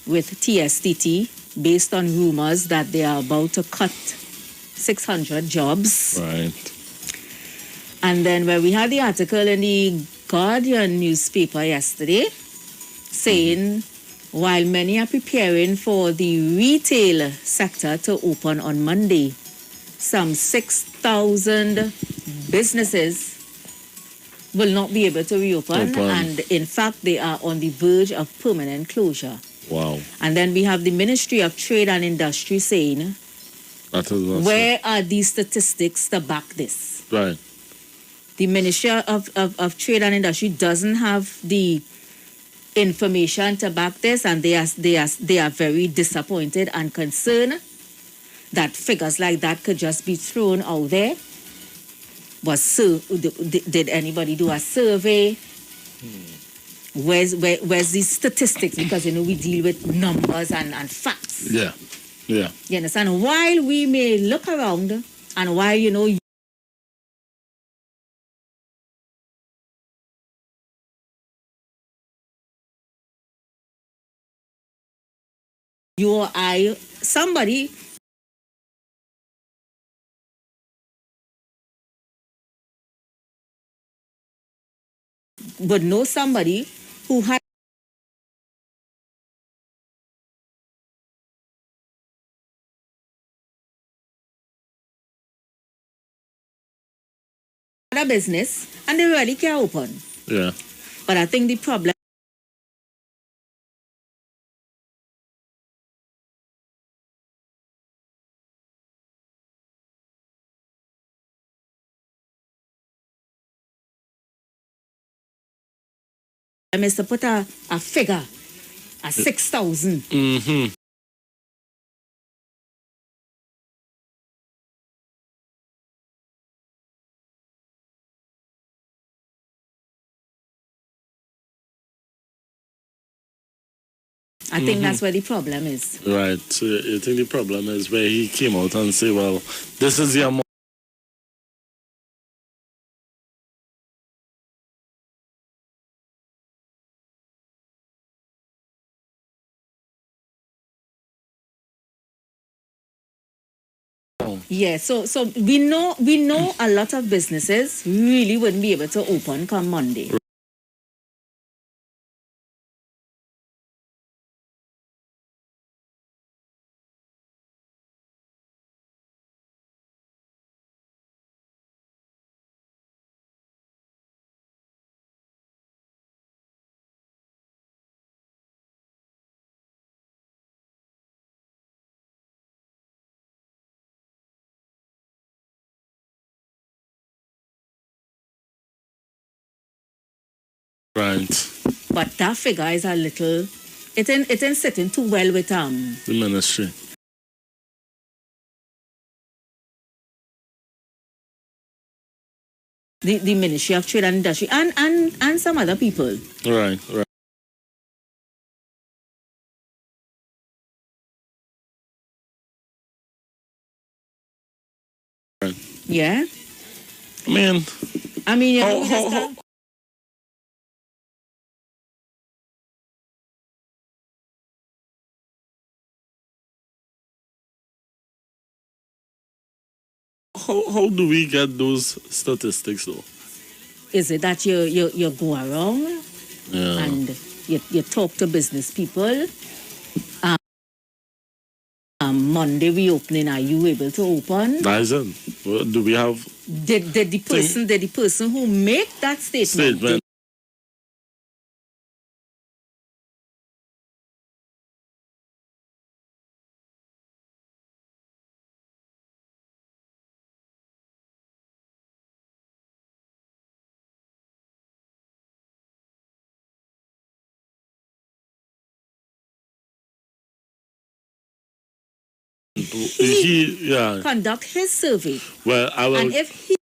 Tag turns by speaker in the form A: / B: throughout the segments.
A: with TSTT based on rumors that they are about to cut 600 jobs.
B: Right.
A: And then when we had the article in the Guardian newspaper yesterday saying while many are preparing for the retail sector to open on Monday, some 6,000 businesses will not be able to reopen. And in fact, they are on the verge of permanent closure.
B: Wow.
A: And then we have the Ministry of Trade and Industry saying, where are these statistics to back this?
B: Right.
A: The Ministry of Trade and Industry doesn't have the information to back this, and they are very disappointed and concerned that figures like that could just be thrown out there. But did anybody do a survey? Where's the statistics? Because we deal with numbers and facts.
B: Yeah. Yeah.
A: You understand? While we may look around and while you or I, somebody would know somebody who had a business and they really can't open.
B: Yeah.
A: But I think the problem is to put a figure, a 6,000.
B: Mm-hmm.
A: I think that's where the problem is.
B: Right. So you think the problem is where he came out and say, well, this is the amount.
A: Yeah, so we know a lot of businesses really wouldn't be able to open come Monday.
B: Right.
A: But that figure is a little, it ain't sitting too well with
B: the ministry.
A: The Ministry of Trade and Industry and some other people.
B: Right. Right. Right.
A: Yeah.
B: I mean, how do we get those statistics though?
A: Is it that you go around and you talk to business people? Monday reopening, are you able to open?
B: Lizen, do we have?
A: Did the person who make that statement.
B: He
A: conduct his survey.
B: Well, I will.
A: And if he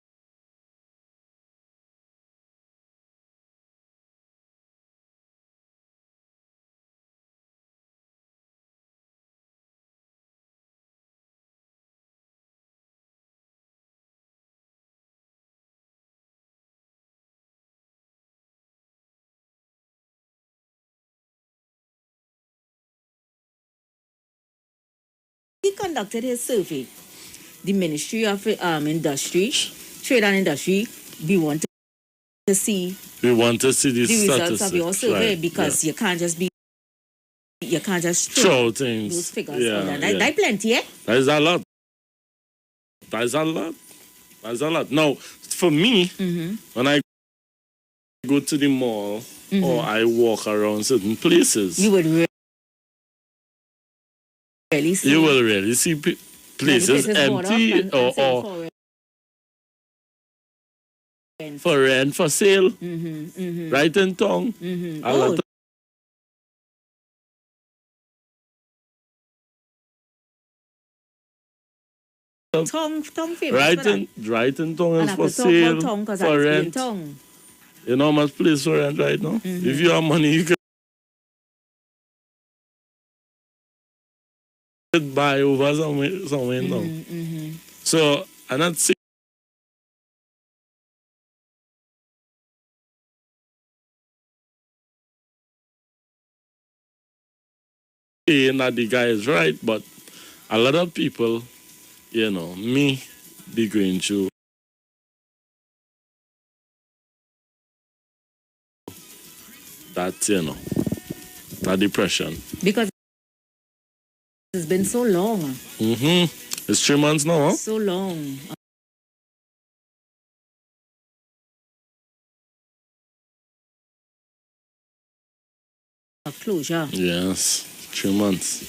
A: he conducted his survey, the Ministry of Industry, Trade and Industry, we want to see
B: the
A: results of your survey,
B: right,
A: because you can't just
B: throw things.
A: Those figures.
B: Yeah,
A: That's plenty, eh?
B: That is a lot. Now, for me, when I go to the mall or I walk around certain places,
A: you would really see.
B: You will really see places empty or for rent, for sale, right in town. A lot of
A: Tongue
B: right in town is for sale, for rent. You know how much place for rent right now? If you have money, you can buy over somewhere now. So, I'm not saying that the guy is right, but a lot of people, me, be going through that, that depression.
A: Because it's been so long.
B: It's 3 months now, huh?
A: So long. Of closure.
B: Yes, 3 months.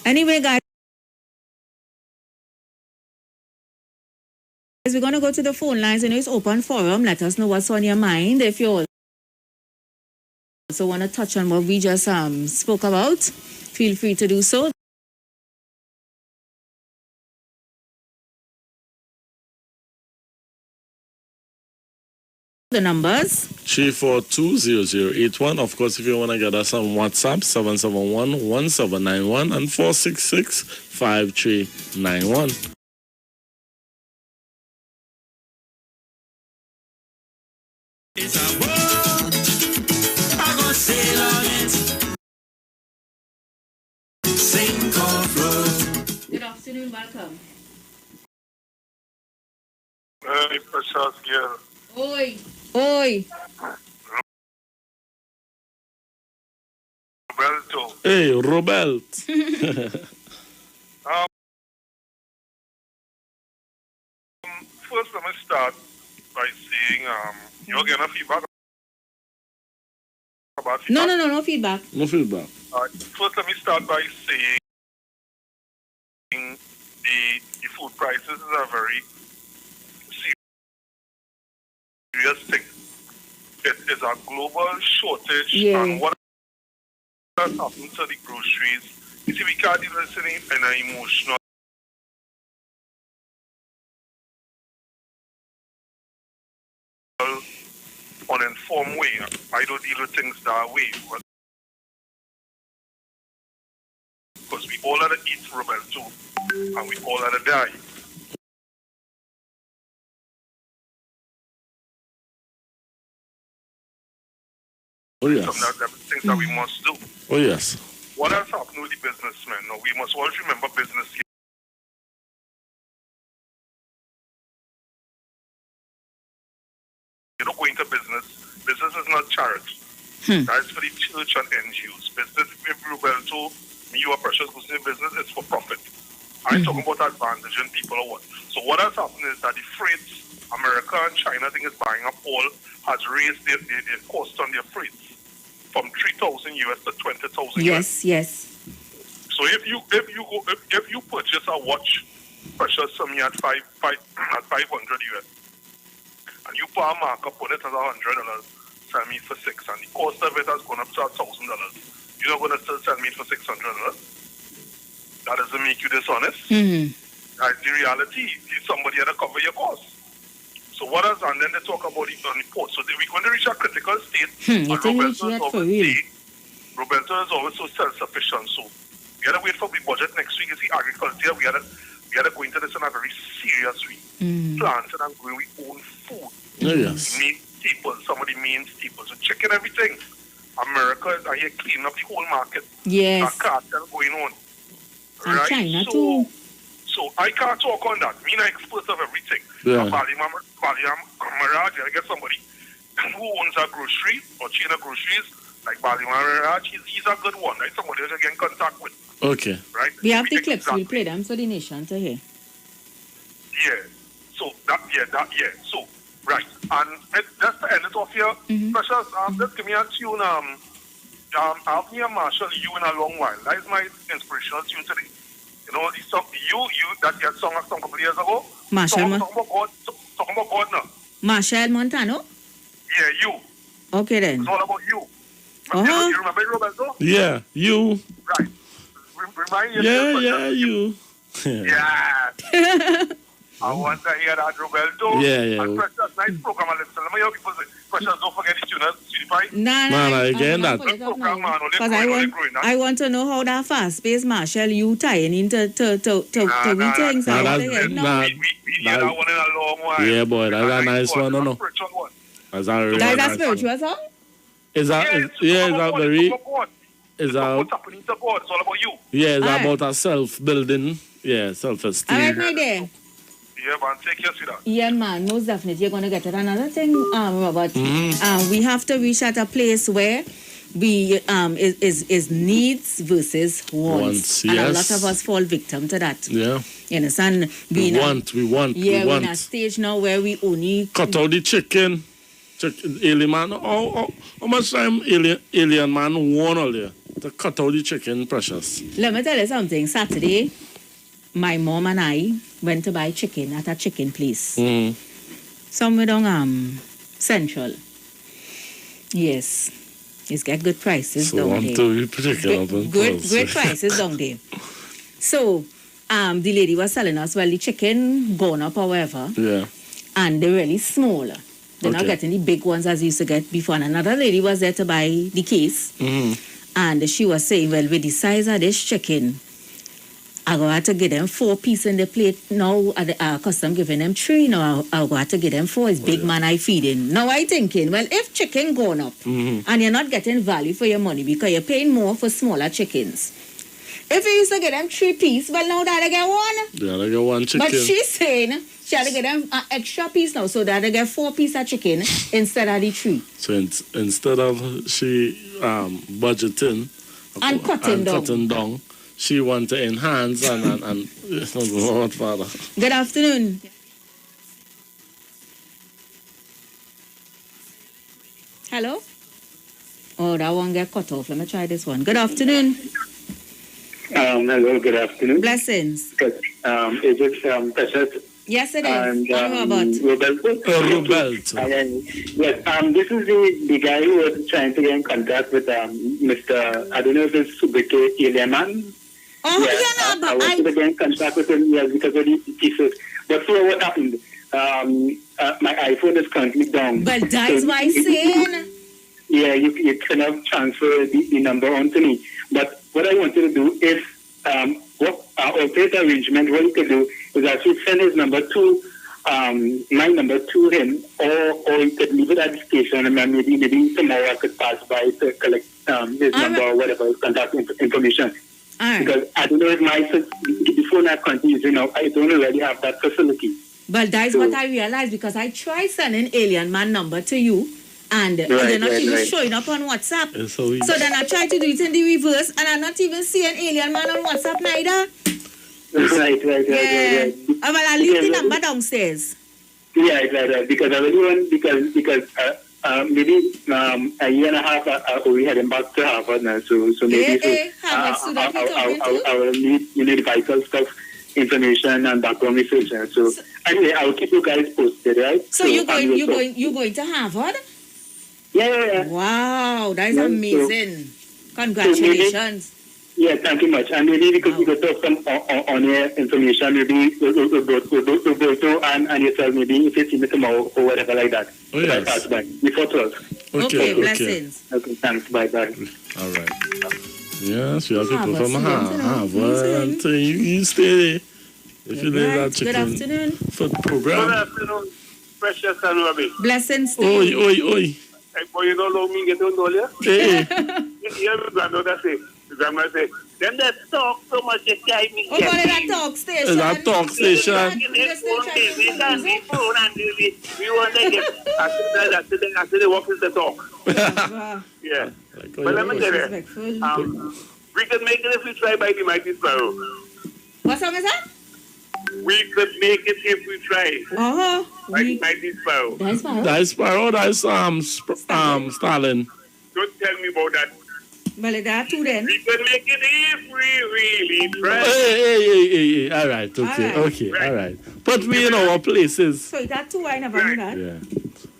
A: Anyway, guys, we're going to go to the phone lines. It's open forum. Let us know what's on your mind. If you also want to touch on what we just spoke about, feel free to do so. The numbers
B: 3420081. Of course, if you want to get us on WhatsApp, 771-1791 and 466-5391.
C: It's a world, I go sail on it. Sink or float.
A: Good afternoon, welcome.
D: Hey, precious girl.
A: Oi.
D: Roberto.
B: Hey, Robert.
D: First, let me start by saying, you're getting a feedback about feedback?
A: No feedback.
B: No feedback.
D: First, let me start by saying the food prices is a very serious thing. It is a global shortage, and what has happened to the groceries, you see, we can't deal with it in an emotional, uninformed way. I don't deal with things that way. Because we all had to eat Rebel too, and we all had to die.
B: Oh, yes.
D: Some of the things that we must do.
B: Oh, yes.
D: What has happened with the businessmen? Now, we must always remember business. You don't go into business. Business is not charity. That's for the church and NGOs. Business, if Roberto, me, you are precious goods in business, it's for profit. I'm talking about advantaging people or what. So what has happened is that the freights, America and China, I think, is buying up all, has raised their cost on their freights from 3,000 US to 20,000 US.
A: Yes.
D: So if you purchase a watch, precious sum at 500 US, and you put a markup on it as $100, sell me for $6, and the cost of it has gone up to $1,000. You're not going to still sell me for $600. That doesn't make you dishonest. That's the reality. Somebody had to cover your costs. So what else? And then they talk about it on the port. So we're going to reach a critical state. And Roberto is always so self-sufficient. So we had to wait for the budget next week. You see, agriculture, we had to go into this in a very serious way. Planting and growing we own food.
B: Yes.
D: Meat staples, some of the main staples. So chicken, everything. America is here cleaning up the whole market.
A: Yes.
D: That cartel going on.
A: And
D: right?
A: China
D: so,
A: too.
D: So I can't talk on that. Me not expert of everything.
B: Yeah.
D: Bali Maraj, I get somebody who owns a grocery or chain of groceries, like Bali Maraj, he's a good one, right? Somebody else you get in contact with,
B: Okay.
D: right?
A: We have the clips.
D: Exactly.
A: We'll play them for the nation to hear.
D: Yeah. So So right, and just to end it off here, Precious, just give me a tune. I've near Marshall You in a long while. That is my inspirational tune today. You know, the song you that you had sung a couple of years ago.
A: Marshall
D: Talking about God now.
A: Marshall Montano?
D: Yeah, you.
A: Okay then.
D: It's all about you.
A: Uh-huh.
D: You remember Roberto?
B: Yeah, you.
D: Right. Remind
B: Yeah, you.
D: Yeah. I want to hear that, Roberto.
B: Yeah.
D: And Precious, nice program. Listen, let me hear people say, Precious, don't forget the tuners, Sweetie.
B: Nah, again that.
A: I want to know how that fast-paced Marshall you tying into we things. I want to hear it now.
D: We hear that one in a long while.
B: Yeah, boy, that's a nice one, no? That's a really
A: That is a
B: nice
A: spiritual
B: one.
A: song?
B: Is that very...
D: It's all about you.
B: Yeah, it's
A: All right.
B: about a self-building, self-esteem.
A: All right, my dear.
D: Yeah, man, take care, sweetheart.
A: Yeah, man, most definitely. You're going to get it. Another thing, Robert, we have to reach at a place where we is needs versus wants. And a lot of us fall victim to that.
B: Yeah.
A: You understand?
B: We want.
A: Yeah, we're in a stage now where we only...
B: Cut out the chicken. Alien man. How much time alien man won all there to cut out the chicken, Precious?
A: Let me tell you something. Saturday, my mom and I went to buy chicken at a chicken place. Somewhere down Central. Yes. It's got good prices
B: So
A: down there. Great prices down there. So, the lady was telling us, well, the chicken gone up, however.
B: Yeah.
A: And they're really small. They're not
B: Okay.
A: getting the big ones as you used to get before. And another lady was there to buy the case. And she was saying, well, with the size of this chicken, I'm going to have to give them 4 pieces in the plate. Now, custom giving them 3. Now, I'm going to have to give them 4. It's big man I feeding. Now, I thinking, well, if chicken gone up and you're not getting value for your money because you're paying more for smaller chickens. If you used to get them 3 pieces, well, now that I get 1.
B: Yeah, I get 1 chicken.
A: But she's saying she had to get them an extra piece now so that I get 4 pieces of chicken instead of the 3.
B: So instead of she budgeting
A: And cutting
B: down, she want to enhance and what, Father?
A: Good afternoon. Hello? Oh, that one get cut off. Let me try this one. Good afternoon.
E: Hello, good afternoon.
A: Blessings.
E: Is it Precious?
A: Yes, it is.
E: And
A: Roberto.
B: Roberto.
E: Yes, this is the guy who was trying to get in contact with Mr. I don't know if it's Subito Iliaman.
A: Oh, yeah,
E: I
A: but
E: wanted to get in contact with him because of the pieces. But so what happened? My iPhone is currently down.
A: But that's why I'm saying.
E: Yeah, you cannot transfer the number onto me. But what I wanted to do is, what our operator arrangement, what you could do is actually send his number to, my number to him, or you could leave it at the station, and then maybe tomorrow I could pass by to collect his number or whatever, contact information. Because I don't know if the phone I'm currently using now, I don't already have that facility.
A: But that's what I realized because I tried sending Alien Man number to you and you're not even showing up on WhatsApp. So then I tried to do it in the reverse and I'm not even seeing Alien Man on WhatsApp neither.
E: Right.
A: Well, I leave the number downstairs.
E: Yeah, right. Because I really want, because maybe a year and a half we heading back to Harvard now, so maybe I will need vital stuff, information and background research. So anyway, I will keep you guys posted, right?
A: So you're going to Harvard?
E: Yeah.
A: Wow, that is amazing. Congratulations.
E: Thank you much. And maybe because we could talk some on your information, maybe we'll go and yourself, maybe if it's in the tomorrow or whatever like that.
B: Oh, yes.
E: Pass by before 12.
A: Okay, blessings.
E: Okay, thanks. Bye.
B: All right. Yes, we have people from Harvard. You stay there. If you need that chicken.
A: Good afternoon.
B: For the program.
D: Good afternoon, Precious and Robbie.
A: Blessings.
B: Oi.
D: Hey, boy, you don't know me get on all, yeah?
B: Hey.
D: Yeah, my granddaughter say,
F: them and say, them that talk so much, they can't even
A: Oh,
F: get
A: God,
F: me.
A: that talk station.
B: Is that talk station?
F: We want to get, I said, what is the talk?
A: Wow.
F: Yeah.
B: Like,
F: But let me tell you,
A: Disrespectful.
F: we can make it if we try by the mighty sparrow.
A: What song is that?
F: We could make it if we try by the mighty sparrow.
A: That's fine.
B: That's Sparrow, that's Stalin.
F: Don't tell me about that.
A: Well, there are two then.
F: We could make it if we really try.
B: Hey. All right, okay,
A: Alright.
B: okay, all right. But we in our places.
A: So that two, I never knew that.
B: Yeah.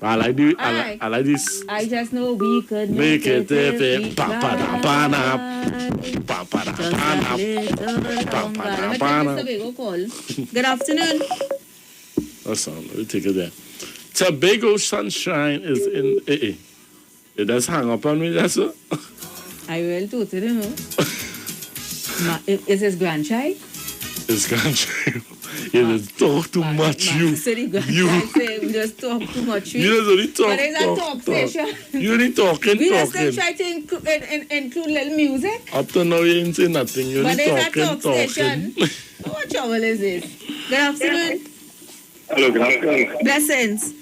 B: I like the
A: Alright.
B: I like this.
A: I just know we could
B: Make it if
A: we
B: it pa-pa-da-pa-na.
A: Just
B: Pa-pa-da-pa-na.
A: a little longer. Let me take Mr. Bego call. Good afternoon.
B: That's on. We'll take it there. Tobago Sunshine is in. It does hang up on me, that's it.
A: I will totally know. Is his grandchild?
B: It's country. You just talk too much, you.
A: City grandchild say we just talk too much.
B: You just only talk,
A: But it's a talk station.
B: You only talking.
A: We just try to include little music.
B: Up to now, you ain't say nothing. You
A: But
B: only
A: it's a talk
B: talking.
A: station. What trouble is this? Good afternoon.
E: Hello, good afternoon.
A: Blessings.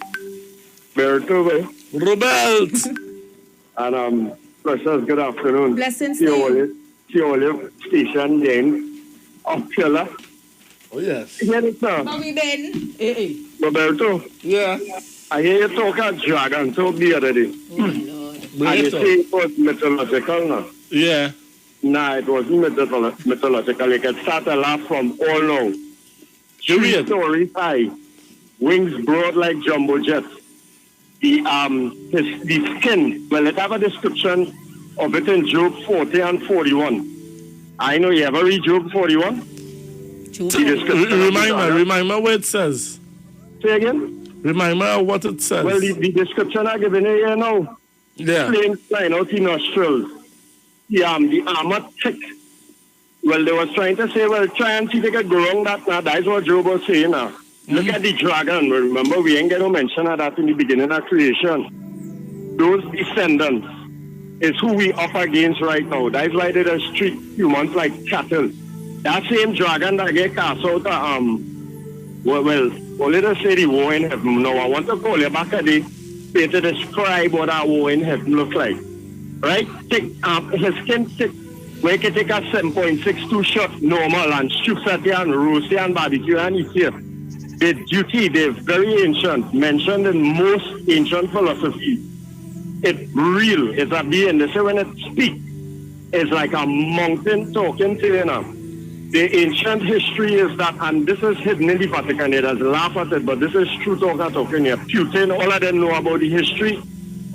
E: Berto,
B: Robert.
E: and Precious, good afternoon.
A: Blessings to you.
E: Olive Station then of Killer.
B: Oh, yes.
E: Hear it, sir.
A: Bobby Ben. Hey.
E: Roberto,
B: Yeah.
E: I hear you talk about dragon talk the other day.
A: Oh, my Lord.
E: And you say it was mythological now.
B: Yeah.
E: Nah, it wasn't mythological. You can start a laugh from all now.
B: You
E: Three
B: read?
E: stories high, wings broad like jumbo jets. The skin, well, let's have a description of it in Job 40 and 41. I know you ever read Job 41?
B: Remind me what it says.
E: Say again?
B: Remind me what it says.
E: Well, the description I given you here now.
B: Yeah.
E: Flames flying out the nostrils. The armor thick. Well, they was trying to say, well, try and see if they could go wrong that now. That's what Job was saying now. Look at the dragon. Remember, we ain't going to mention that in the beginning of creation. Those descendants is who we up against right now. That's why they just treat humans like cattle. That same dragon that get cast out, let us say the war in heaven. No, I want to call you back at the way to describe what that war in heaven look like. Right? Take his skin thick. Where you can take a 7.62 shot normal and shoot at you and roast you and barbecue and eat you. The duty, they're very ancient, mentioned in most ancient philosophy. It's real, it's a being. They say when it speaks, it's like a mountain talking to you now. The ancient history is that, and this is hidden in the Vatican, they just laugh at it, but this is true talking here. Putin, all of them know about the history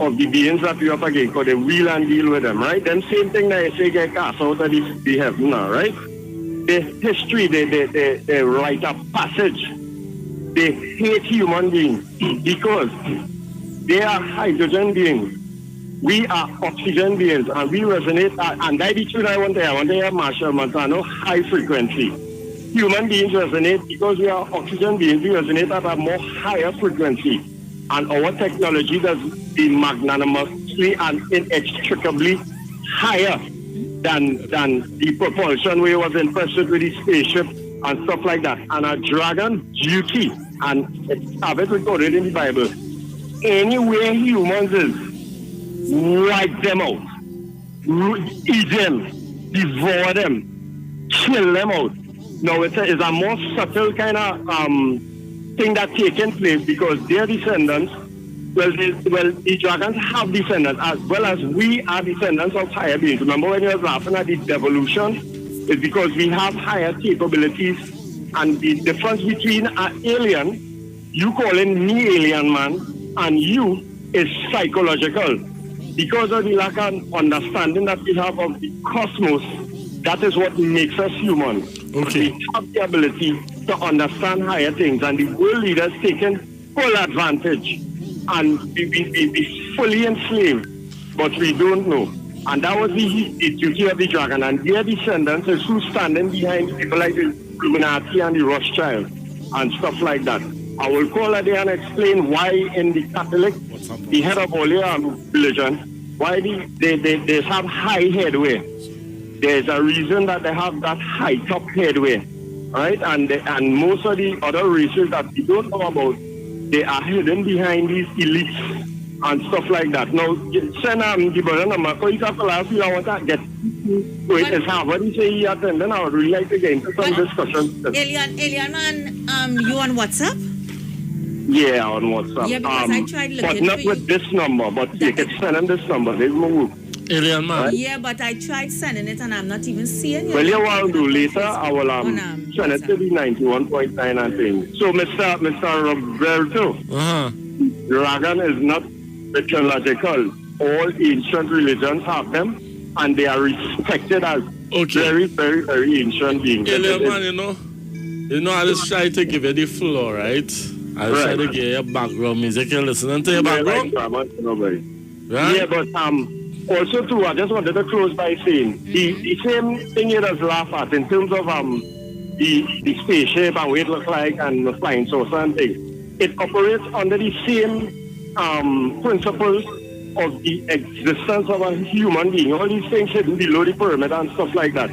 E: of the beings that we up against, because they wheel and deal with them, right? Them same thing that they say get cast out of the heaven now, right? The history, they write a passage. They hate human beings because they are hydrogen beings. We are oxygen beings, and we resonate. And that is what I want to hear Marshall Montano, high frequency. Human beings resonate because we are oxygen beings. We resonate at a more higher frequency. And our technology does be magnanimously and inextricably higher than the propulsion we was interested with the spaceship and stuff like that. And a dragon duty, and it's have it recorded in the Bible, anywhere humans is, wipe them out, eat them, devour them, kill them out. Now it's a more subtle kind of thing that taken place because their descendants, the dragons have descendants as well as we are descendants of higher beings. Remember when you were laughing at the devolution? It's because we have higher capabilities, and the difference between an alien, you calling me alien man, and you is psychological. Because of the lack of understanding that we have of the cosmos, that is what makes us human.
B: Okay.
E: We have the ability to understand higher things, and the world leaders taking full advantage, and be fully enslaved, but we don't know. And that was the duty of the dragon, and their descendants is who's standing behind people like the Illuminati and the Rothschild and stuff like that. I will call a day and explain why in the Catholic, the head of all your religion, why they have high headway.
G: there's a reason that they have that high top headway, right? And most of the other races that we don't know about, they are hidden behind these elites and stuff like that. Now, send the brother number, because it's after last week, I want to get so it is Harvard, he say he attended, then I would really like to get into some discussion.
A: Alien man, you on WhatsApp?
G: Yeah, on WhatsApp.
A: Yeah, because I tried looking
G: but not
A: for
G: with this number, but you can send him this number. There's no
B: Alien man.
G: Right?
A: Yeah, but I tried sending it and I'm not even seeing it.
G: Well, you will do later. I will send it to the 91.9 and thing. So, Mr. Roberto, Dragon is not mythological. All ancient religions have them, and they are respected as very, very, very ancient beings.
B: Alien man, you know, I just try to give you the floor, right? I just try to give you a background music. You're listening to your background?
G: Right? Yeah, but also too, I just wanted to close by saying the same thing you just laugh at in terms of the spaceship and what it looks like and the flying saucer and things. It operates under the same principles of the existence of a human being. All these things hidden below the pyramid and stuff like that.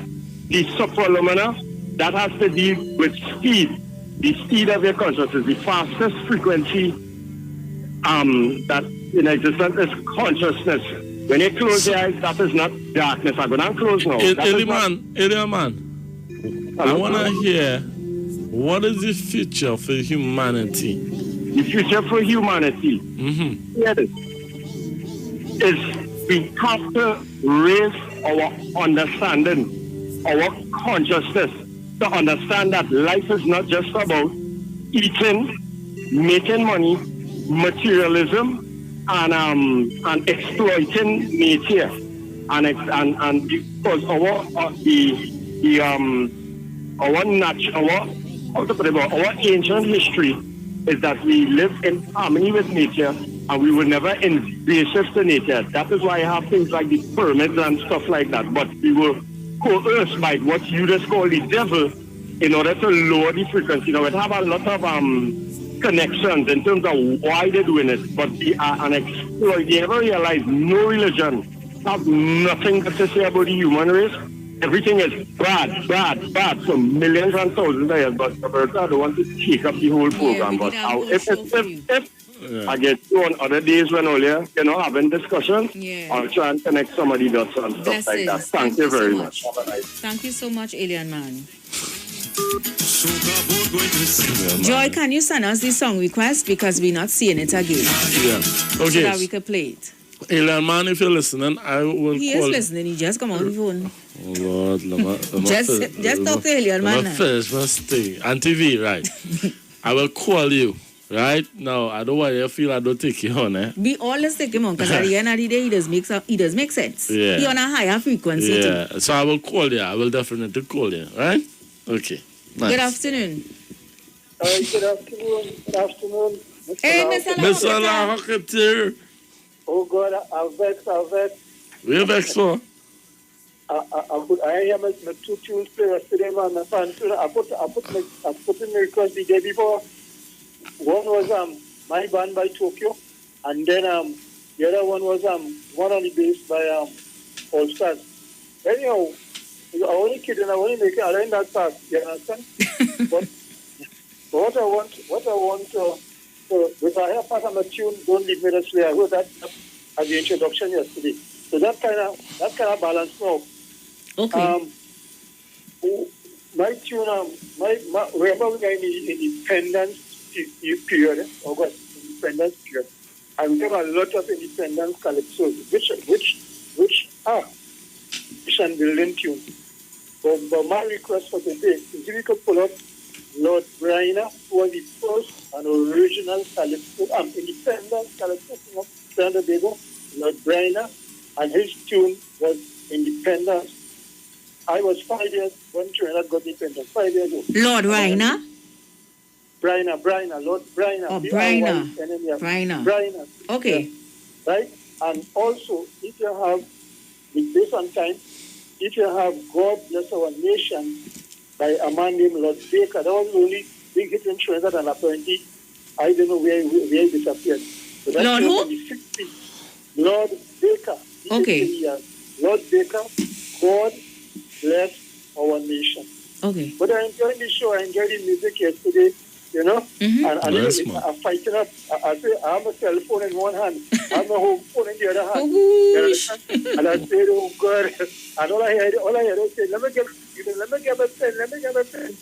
G: The subphenomena that has to deal with speed. The speed of your consciousness, the fastest frequency that in existence is consciousness. When you close your eyes, that is not darkness. I'm going to close now.
B: Alien man, I want to hear, what is the future for humanity?
G: The future for humanity, here it is we have to raise our understanding, our consciousness, to understand that life is not just about eating, making money, materialism, and exploiting nature, and because our ancient history is that we live in harmony with nature, and we were never invasive to nature. That is why I have things like the pyramids and stuff like that. But we were coerced by what you just call the devil in order to lower the frequency. Now, it have a lot of connections in terms of why they're doing it, but they are an exploit. You ever realize no religion have nothing to say about the human race? Everything is bad for millions and thousands of years. But Roberta, I don't want to take up the whole program. But if I get you on other days when you're having discussions, I'll try and connect some of the dots and stuff like that. Thank you very much.
A: Thank you so much, Alien Man. Joy, can you send us the song request because we're not seeing it again?
B: Yeah. Okay.
A: So that we could play it.
B: Alien Man, if you're listening, I will
A: He
B: call.
A: is listening. He just come on the phone.
B: Oh Lord,
A: just talk to Alien Man.
B: First thing, Auntie V, right? I will call you. Right now, I don't want you to feel I don't take you on, eh?
A: We always take him on because at the end of the day, he does make sense.
B: Yeah.
A: He on a higher frequency.
B: Yeah.
A: Too.
B: So I will call you. I will definitely call you. Right? Okay. Nice.
A: Good afternoon.
F: Good afternoon. Good afternoon.
A: Hey,
B: Mr. Lahocketeer.
F: Oh God, I've vexed.
B: Where vexed for?
F: I hear my two tunes play yesterday, man. I put in the request the day before. One was My Band by Tokyo, and then the other one was One on the Bass by All Stars. Anyhow, I only kidding, I only make it around that fast, you understand? but what I want to if I hear part of my tune, Don't Leave Me This Way, I wrote that at the introduction yesterday. So that kind of balance now.
A: Okay.
F: My tune, remember we are in the independence period, August independence period, and there are a lot of independence calypso, which are nation building tune. But my request for today is if you could pull up Lord Bryna, who was the first and original calypso, independence calypso singer, Trinidad and Tobago, Lord Bryna, and his tune was Independence. I was 5 years when Trinidad got independence, 5 years ago.
A: Lord Bryna?
F: Bryna, Lord Bryna.
A: Oh, Bryna. Okay.
F: Yeah. Right? And also, if you have, based on time, if you have God Bless Our Nation by a man named Lord Baker, that was the only big hit in Trinidad, and apparently, I don't know where he disappeared. So
A: Lord who?
F: Lord Baker.
A: Okay.
F: Lord Baker, God bless our nation.
A: Okay.
F: But I enjoyed the show. I enjoyed the music yesterday, you know. And
B: Yes,
F: I'm
B: man.
F: fighting up. I say, I have a cell phone in one hand. I have my home phone in the other hand.
A: Whoosh.
F: And I said, oh, God. And all I heard is say, let me get a pen.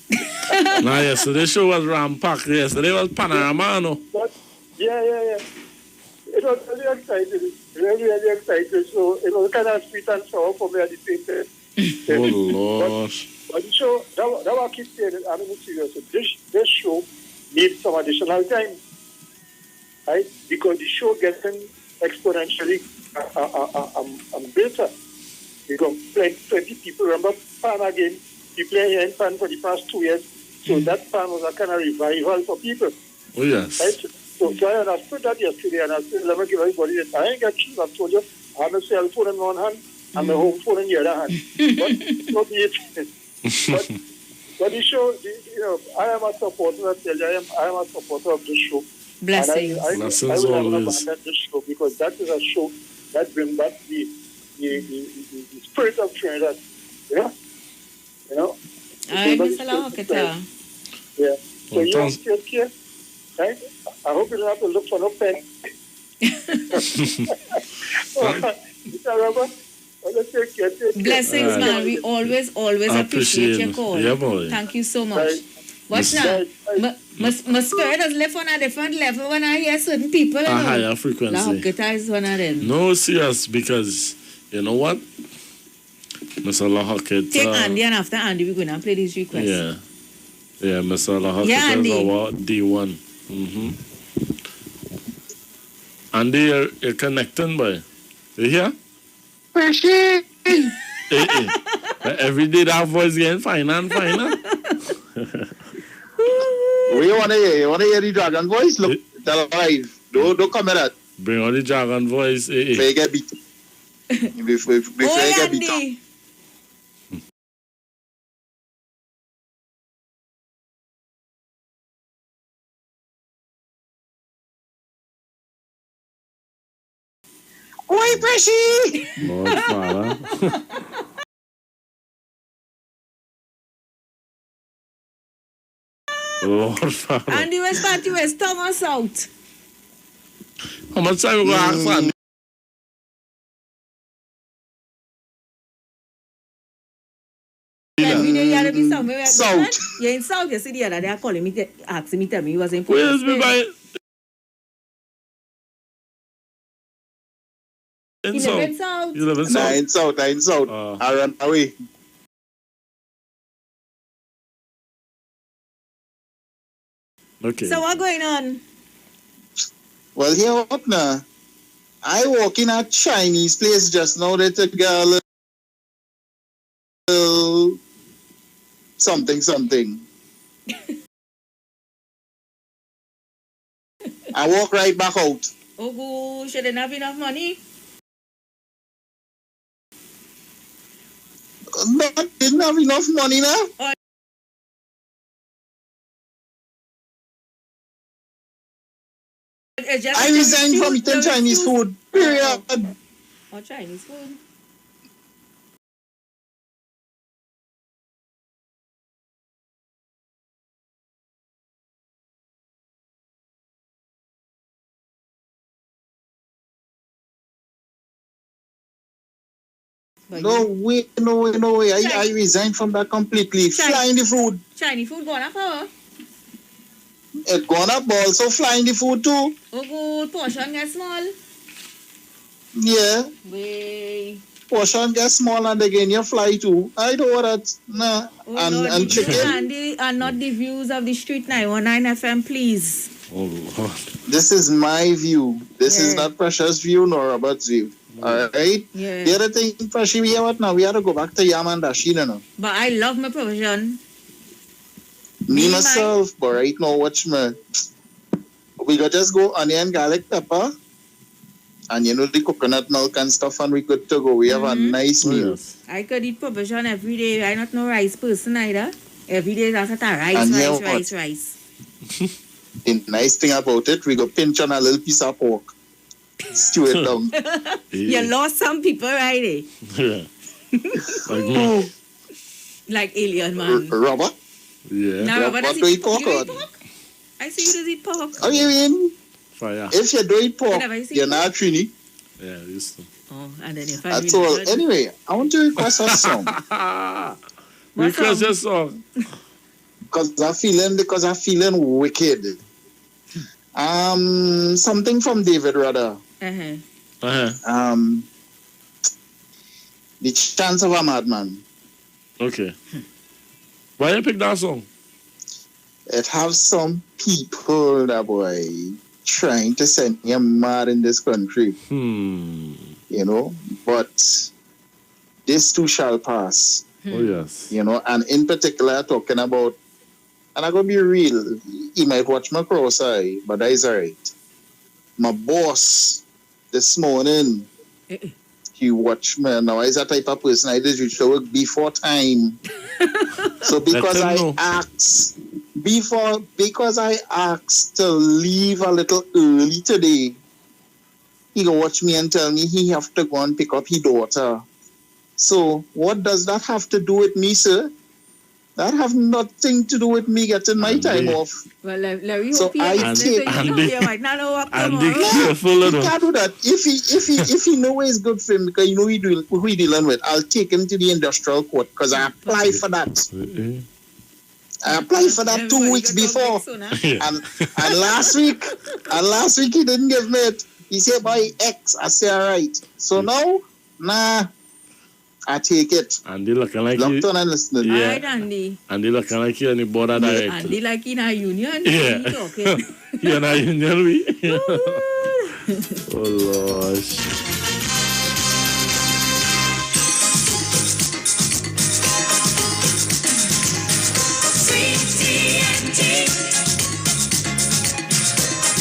B: Nah, yesterday show was rampacked. Yesterday was Panorama, no?
F: But, yeah. It was really exciting. Really exciting. So it was kind of sweet and sour for me at the same time.
B: Oh, Lord.
F: But the show, that was keep saying it, I mean, it's serious. This show needs some additional time, right? Because the show getting exponentially better. Because plenty people remember Pan again. We play here in Pan for the past 2 years. So that Pan was a kind of revival for people.
B: Oh, yes.
F: Right? So I understood that yesterday, and I said, let me give everybody this. I ain't got shoes, I've told you. I have a cell phone in one hand and my home phone in the other hand. But not be it. But the show, you know, I am a supporter. I tell you, I am a supporter of this show.
A: Blessings.
F: And I
B: Blessings
F: will never
B: always.
F: abandon this show because that is a show that brings back the spirit of Trinidad. Yeah, you know.
A: All right, Mr. Lahoketa.
F: Yeah. So
B: Well,
F: you
B: thanks.
F: take care, right? I hope you don't have to look for no pen. Mr. Robert, let's take care.
A: Blessings,
B: All right.
A: man. We always
B: I
A: appreciate your
B: it.
A: call.
B: Yeah, boy.
A: Thank you so much.
F: Right.
A: Watch now.
F: Right.
A: My spirit has left on a different level when I hear certain people. You
B: A
A: know.
B: higher frequency.
A: Lahoketa is one of them.
B: No, serious, because you know what? Mr. Lahoketa.
A: Take Andy, and after Andy, we're going to play these requests.
B: Yeah, Mr. Lahoketa
A: Yeah, Andy.
B: is our D1. Andy, you're connecting, boy. You hear? Hey. Every day that voice getting finer and finer.
H: We want to hear. You want to hear the dragon voice? Look, tell live. Don't come at that.
B: Bring all the dragon voice.
H: Before you get beat. Before
A: Oh,
H: you get beat.
A: Andy.
H: Oi, Pressy!
B: Lord Father. Lord Father.
A: Andy, where's party? Where's Thomas out?
B: How much time you going to ask Andy?
A: Every day you have to be somewhere.
H: South.
A: You're in South. You see the other day, I calling me, asking me, tell me he was in
B: Where's me
A: Spain.
B: by?
A: He live in South.
B: You live in South?
H: I'm in South. I run away.
B: Okay.
A: So what going on?
H: Well, here what now? I walk in a Chinese place just now. They took a little something. I walk right back out.
A: Oh, gosh, you didn't have enough money?
H: Didn't have enough money now.
A: It's just
H: I resigned from eating Chinese food. Period.
A: Or Chinese food. But
H: No
A: you-
H: way. I resigned from that completely. Flying the food.
A: Chinese food gone up, huh?
H: It gone up, but also flying the food too.
A: Oh, good. Portion get small.
H: Yeah.
A: Way.
H: Portion get small and again you fly too. I don't want that. Nah.
A: Oh,
H: and
A: Lord,
H: and
A: the
H: chicken.
A: Andy, and not the views of the Street 919 FM, please.
B: Oh, Lord.
H: This is my view. This is
A: Yeah.
H: not Precious' view nor Robert's view. Alright?
A: Yeah.
H: The other thing, Precious, we have what now? We have to go back to Yam and Dashi, you know.
A: But I love my provision.
H: Me
A: Me,
H: myself, but right now, watch me. We got just go onion, garlic, pepper, and you know the coconut milk and stuff, and we good to go. We have a nice
B: Oh,
H: meal.
B: yes.
A: I could eat provision every day. I not no rice person either. Every day that's a rice,
H: And you know
A: rice.
H: The nice thing about it, we go pinch on a little piece of pork. Stew it down.
A: You lost some people, right?
B: Yeah. Like me.
A: Like alien man.
H: Robert?
B: Yeah.
A: Now,
H: Robert,
A: does
H: do
A: he
H: eat pork
A: you eat
H: or?
A: pork? I see you does eat pork.
H: Oh, you mean?
B: Fire.
H: If you do eat pork,
A: Never seen
H: you're
A: it.
H: not Trini.
B: Yeah, used to.
A: Oh, and then you find
H: That's all. Anyway, I want to request a song.
A: What
B: Because
A: song?
B: your song.
H: because I'm feeling wicked. Something from David Rudder.
A: Uh-huh.
B: Uh-huh.
H: The Chance of a Madman.
B: Okay. Why you pick that song?
H: It have some people, that boy, trying to send you mad in this country, you know. But this too shall pass,
B: Oh, yes.
H: you know. And in particular, talking about, and I'm gonna be real. He might watch my cross eye, but that is alright. My boss this morning, he watched me. Now he's a type of person I just reach to work before time. So because I asked to leave a little early today, he gonna watch me and tell me he have to go and pick up his daughter. So what does that have to do with me, sir? That have nothing to do with me getting my time off.
A: Well, Larry,
H: So
A: hope
H: I take
A: you might not know what
B: And
A: tomorrow.
B: be careful,
H: he can't do that. If he know it's good for him, because you know who he dealing with, I'll take him to the industrial court because I applied for that. I applied for that 2 weeks before, and last week he didn't give me it. He said by X. I say alright. So now, nah, I take it.
B: And they looking like
H: Locked on and listening.
B: Yeah.
A: Alright, Andy.
B: And they looking like you on the border directly.
A: Andy like in a union.
B: Yeah.
A: He talking.
B: You're not union, we? Oh, Lord.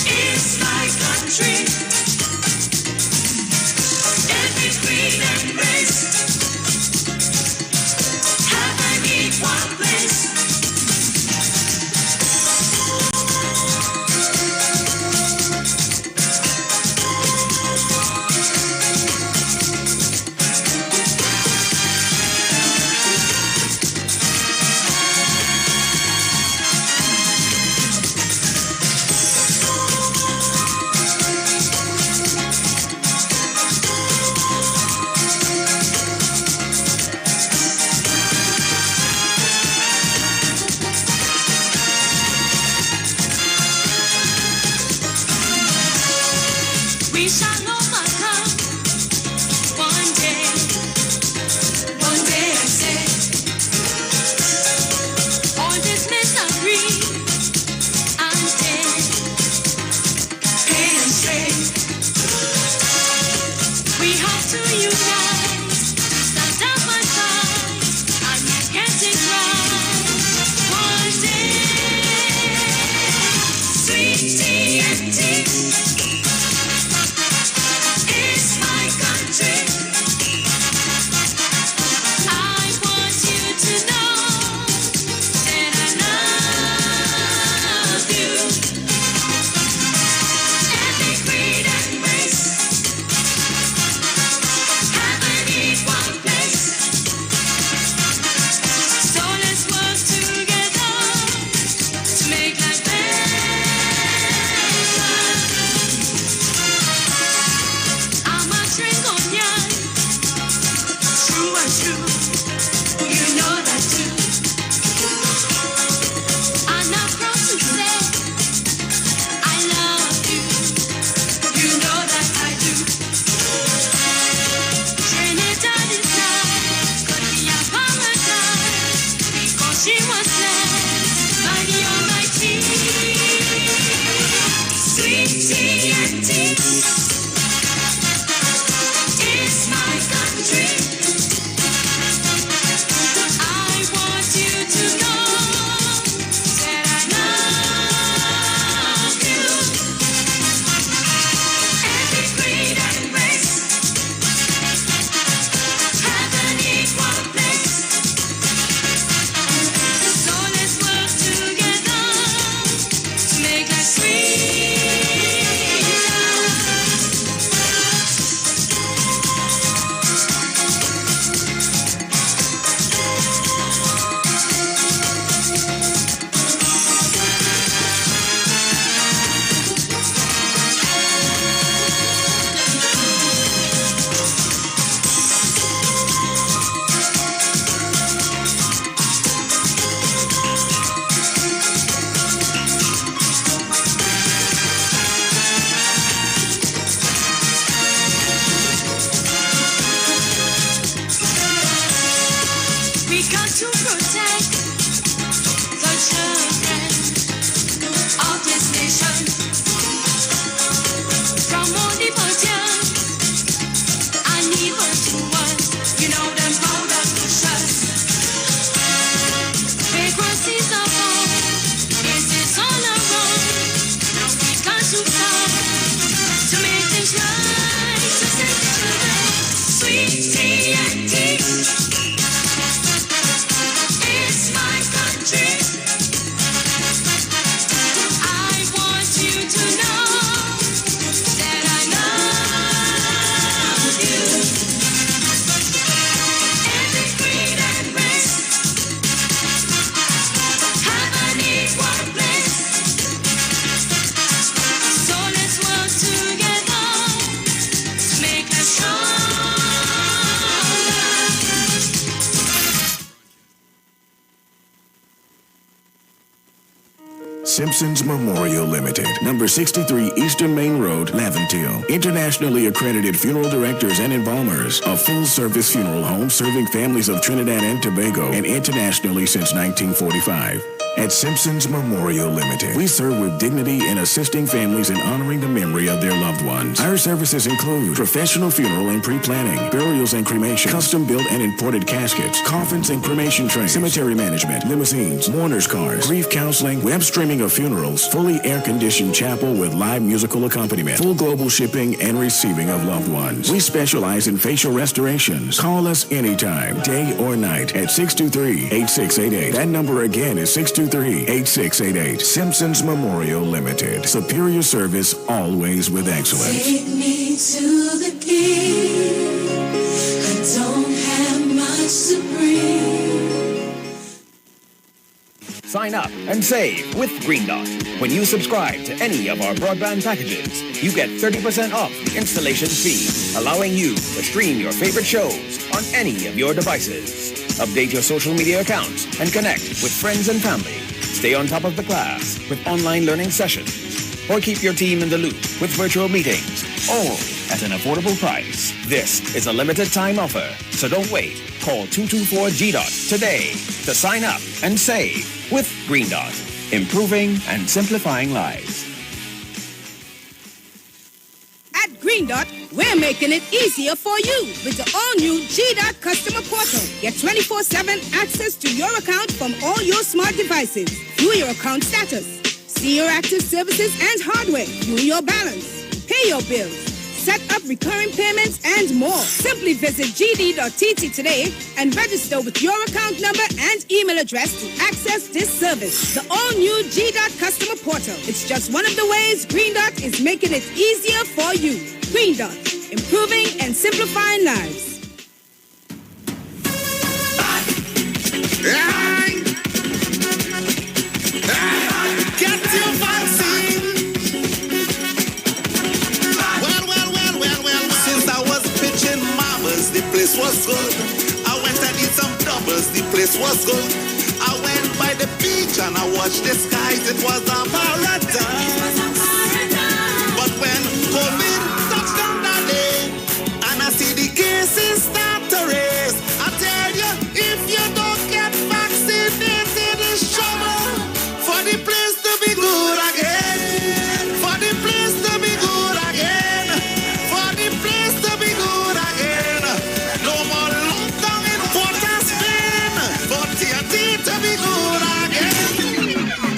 C: It's my country. Every queen and race have I need one place. country. I want you to know that I love you. Every green and red have an equal place. So let's work together to make us stronger.
I: Simpsons Memorial Limited, number 63 Eastern Main Road, Laventille. Internationally accredited funeral directors and embalmers. A full-service funeral home serving families of Trinidad and Tobago and internationally since 1945. At Simpsons Memorial Limited, we serve with dignity in assisting families in honoring the memory of their loved ones. Our services include professional funeral and pre-planning, burials and cremation, custom-built and imported caskets, coffins and cremation trays, cemetery management, limousines, mourners cars, grief counseling, web streaming of funerals, fully air-conditioned chapel with live musical accompaniment, full global shipping and receiving of loved ones. We specialize in facial restorations. Call us anytime, day or night, at 623-8688. That number again is 623-8688. Simpsons Memorial Limited. Superior service, always with excellence.
C: Take me to the king. I don't have much to bring.
J: Sign up and save with Green Dot. When you subscribe to any of our broadband packages, you get 30% off the installation fee, allowing you to stream your favorite shows on any of your devices. Update your social media accounts and connect with friends and family. Stay on top of the class with online learning sessions. Or keep your team in the loop with virtual meetings, all at an affordable price. This is a limited time offer, so don't wait. Call 224-G-DOT today to sign up and save with Green Dot, improving and simplifying lives.
K: At Green Dot, we're making it easier for you with the all-new G-Dot customer portal. Get 24/7 access to your account from all your smart devices. View your account status, see your active services and hardware, view your balance, pay your bills, set up recurring payments, and more. Simply visit gd.tt today and register with your account number and email address to access this service. The all-new G-Dot customer portal. It's just one of the ways Green Dot is making it easier for you. Green Dot, improving and simplifying lives.
C: Get your vaccine. Since I was pitching marbles, the place was good. I went and did some doubles, the place was good. I went by the beach and I watched the skies, it was a paradise. But when COVID touched down that day, and I see the cases start to raise, I tell you, if you don't get vaccinated, it's trouble for the place to be good again. For the place to be good again. For the place to be good again. No more lockdown in Port of Spain. For TNT to be good again.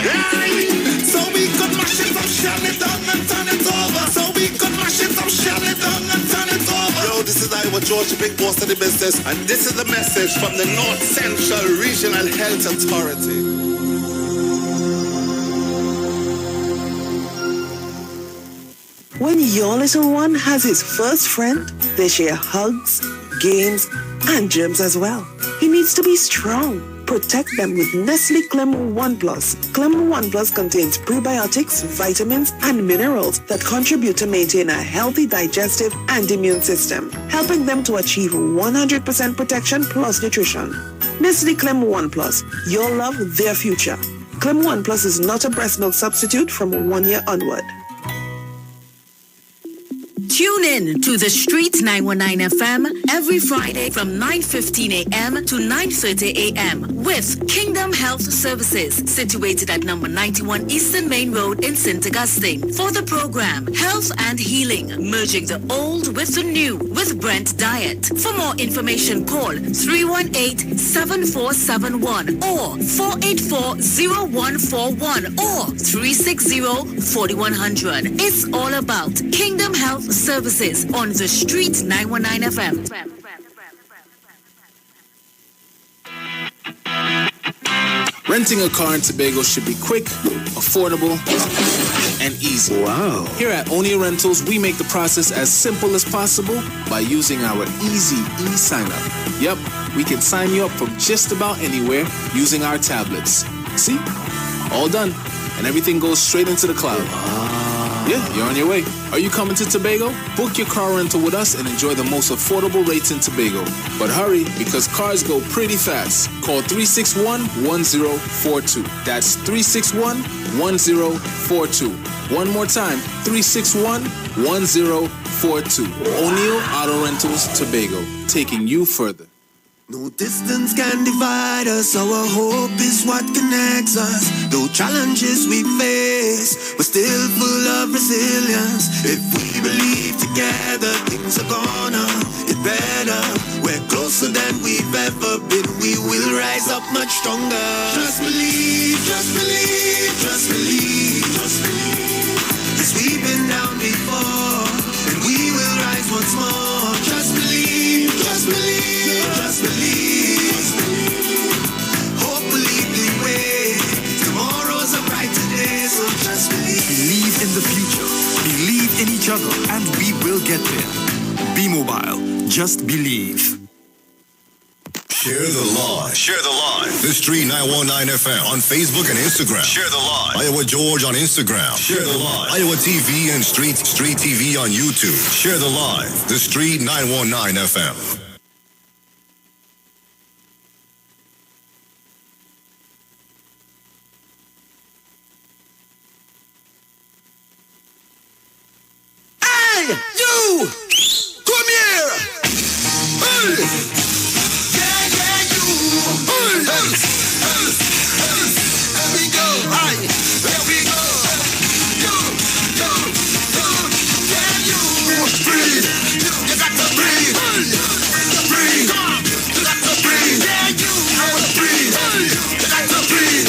C: Right. So we could mash it up, shell it down and turn it over. So we could mash it up, shell it down and turn it over. Yo, this is IWER George, the big boss of the business, and this is the message from the North Central Regional Health Authority.
L: When your little one has his first friend, they share hugs, games, and germs as well. He needs to be strong. Protect them with Nestle Clem 1 Plus. Clem 1 Plus contains prebiotics, vitamins, and minerals that contribute to maintain a healthy digestive and immune system, helping them to achieve 100% protection plus nutrition. Nestle Clem 1 Plus. Your love, their future. Clem 1 Plus is not a breast milk substitute from 1 year onward.
M: Tune in to the Street 919 FM every Friday from 9:15 a.m. to 9:30 a.m. with Kingdom Health Services, situated at number 91 Eastern Main Road in St. Augustine. For the program, Health and Healing, merging the old with the new with Brent Diet. For more information, call 318-7471 or 484-0141 or 360-4100. It's all about Kingdom Health Services on the Street 919 FM.
N: Renting a car in Tobago should be quick, affordable, and easy.
O: Wow.
N: Here at Onia Rentals, we make the process as simple as possible by using our easy e-sign-up. Yep, we can sign you up from just about anywhere using our tablets. See? All done. And everything goes straight into the cloud. Yeah, you're on your way. Are you coming to Tobago? Book your car rental with us and enjoy the most affordable rates in Tobago. But hurry, because cars go pretty fast. Call 361-1042. That's 361-1042. One more time, 361-1042. O'Neill Auto Rentals, Tobago, taking you further.
C: No distance can divide us, our hope is what connects us. Though challenges we face, we're still full of resilience. If we believe together, things are gonna get better. We're closer than we've ever been, we will rise up much stronger. Just believe, just believe, just believe, just believe. Cause we've been down before, and we will rise once more. Just believe, just believe. Just believe, hope will lead the way. Tomorrow's a brighter day, so just believe.
O: Believe in the future, believe in each other, and we will get there. Be mobile, just believe.
P: Share the live. Share the live. The Street 919 FM on Facebook and Instagram. Share the live. Iowa George on Instagram. Share the live. Iowa TV and Street TV on YouTube. Share the live. The Street 919 FM.
C: You! Come here! Hey! Yeah, you! Hey! Here we go! Hey! Here we go! You! Yeah, you! Breathe! You got to breathe! Breathe! You got to breathe! Yeah, you! I wanna breathe! You got to breathe!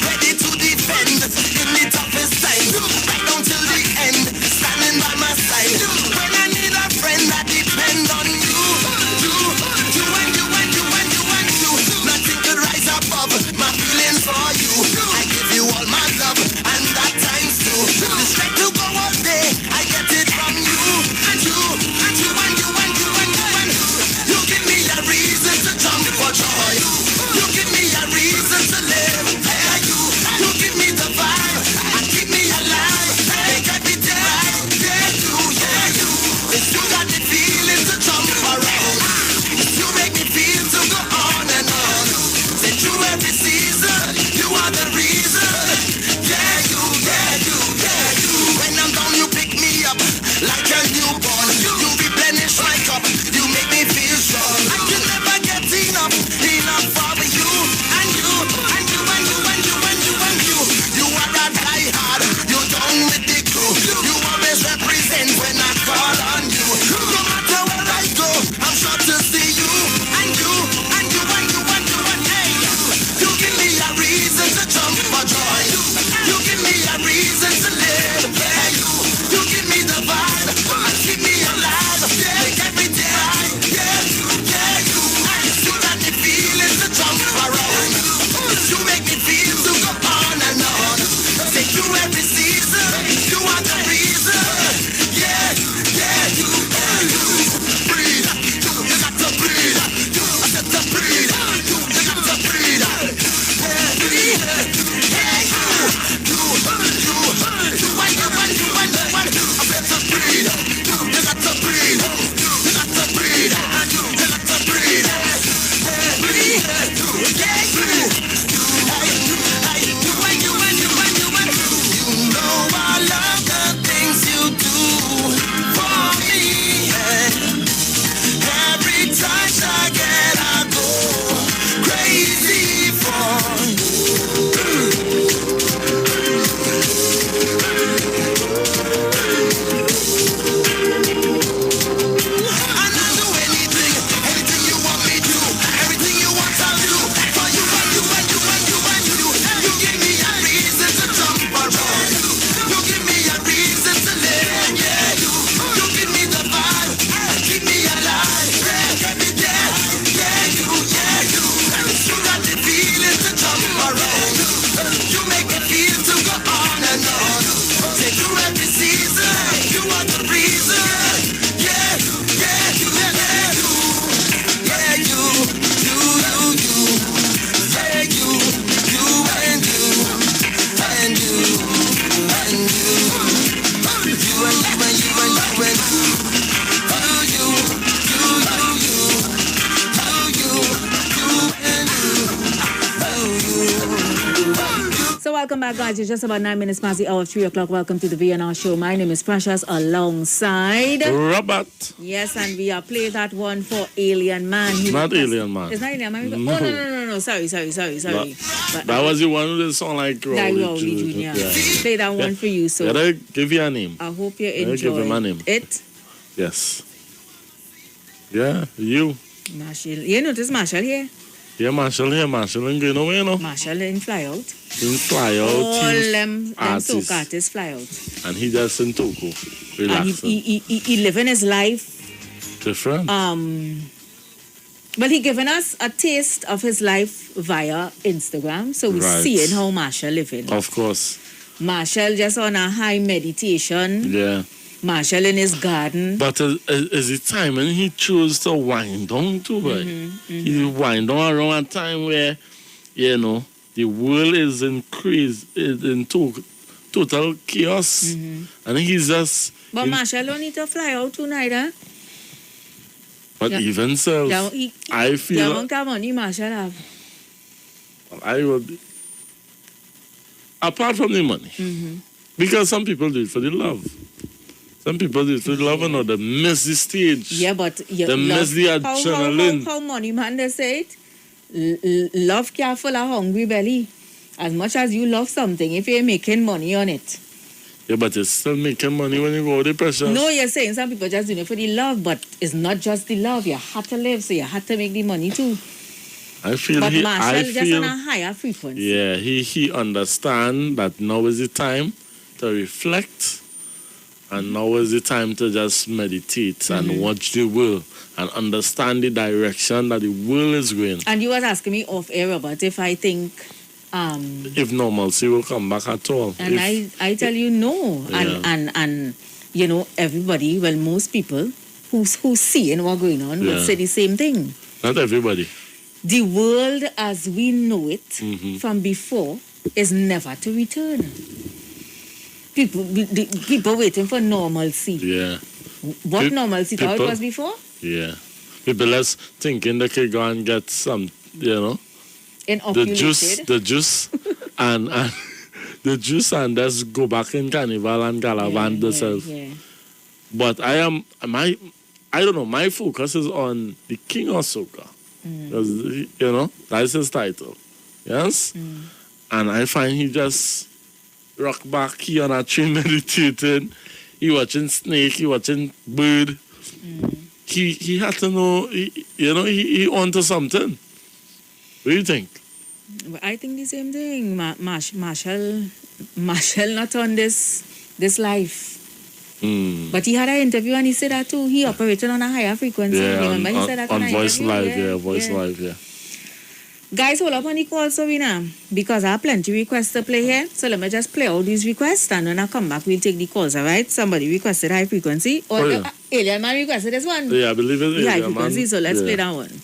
C: Ready to defend in the toughest time.
A: Welcome back, guys. It's just about 9 minutes past the hour of 3 o'clock. Welcome to the VNR show. My name is Precious alongside
B: Robert.
A: Yes, and we are playing that one for Alien Man.
B: Not Alien Man.
A: It's not Alien Man.
B: No.
A: Oh, no. Sorry.
B: That was the one with the song like
A: Rowley Jr. Yeah. Play that one for you. So
B: gotta give you a name.
A: I hope you
B: Gotta
A: enjoy
B: give him a name.
A: it.
B: Yes. Yeah, you.
A: Marshall. You notice Marshall here?
B: Yeah, Marshall here. Marshall ain't going nowhere, no?
A: Marshall in fly out.
B: In fly out.
A: All them
B: artists.
A: soca artists fly out.
B: And he just in Toko.
A: And
B: Relaxing.
A: he living his life.
B: Different.
A: Well, he given us a taste of his life via Instagram. So we're
B: Right.
A: seeing how Marshall living.
B: Of course.
A: Marshall just on a high meditation.
B: Yeah.
A: Marshall in his garden.
B: But is it time when he chose to wind down too, boy? He wind down around a time where, you know, the world is in total chaos. And he's just...
A: But Marshall don't need to fly out tonight, huh?
B: But even so, I
A: The
B: feel...
A: amount of money Marshall have.
B: I would... Apart from the money. Because some people do it for the love. Some people do it for the love and they miss the stage.
A: Yeah, but
B: they miss the adrenaline.
A: How money man they say it? Love can't full a hungry belly. As much as you love something, if you're making money on it.
B: Yeah, but you're still making money when you go to the pressure.
A: No, you're saying some people just doing it for the love, but it's not just the love. You had to live, so you had to make the money too.
B: I feel
A: But
B: he,
A: Marshall
B: I
A: just
B: feel,
A: on a higher frequency.
B: yeah, he understand that now is the time to reflect, and now is the time to just meditate and watch the world and understand the direction that the world is going.
A: And you was asking me off air about if I think
B: If normalcy will come back at all.
A: and I tell you no.
B: Yeah.
A: And you know, everybody, well, most people who's seeing what's going on will
B: Yeah.
A: say the same thing.
B: Not everybody.
A: The world as we know it from before is never to return. People waiting for normalcy.
B: Yeah.
A: What normalcy? How it
B: people-
A: was before?
B: Yeah. People less thinking they could go and get some, you know,
A: Inoculated.
B: the juice and the juice and just go back in carnival and galavant themselves.
A: Yeah.
B: But I don't know, my focus is on the King of Soca. Because, you know, that's his title. Yes? And I find he just rock back, he on a tree meditating, he watching snake, he watching bird. He had to know, he onto something. What do you think?
A: Well, I think the same thing. Marshall not on this life. But he had an interview and he said that too. He operated on a higher frequency.
B: Yeah,
A: Remember he said that
B: on
A: an
B: Voice
A: interview?
B: Live, Voice Live, yeah.
A: Guys, hold up on the call, Serena, because I have plenty requests to play here. So let me just play all these requests, and when I come back, we'll take the calls, all right? Somebody requested high frequency. Or Alien Man requested this one.
B: Yeah, I believe it is.
A: High frequency, so let's play that one.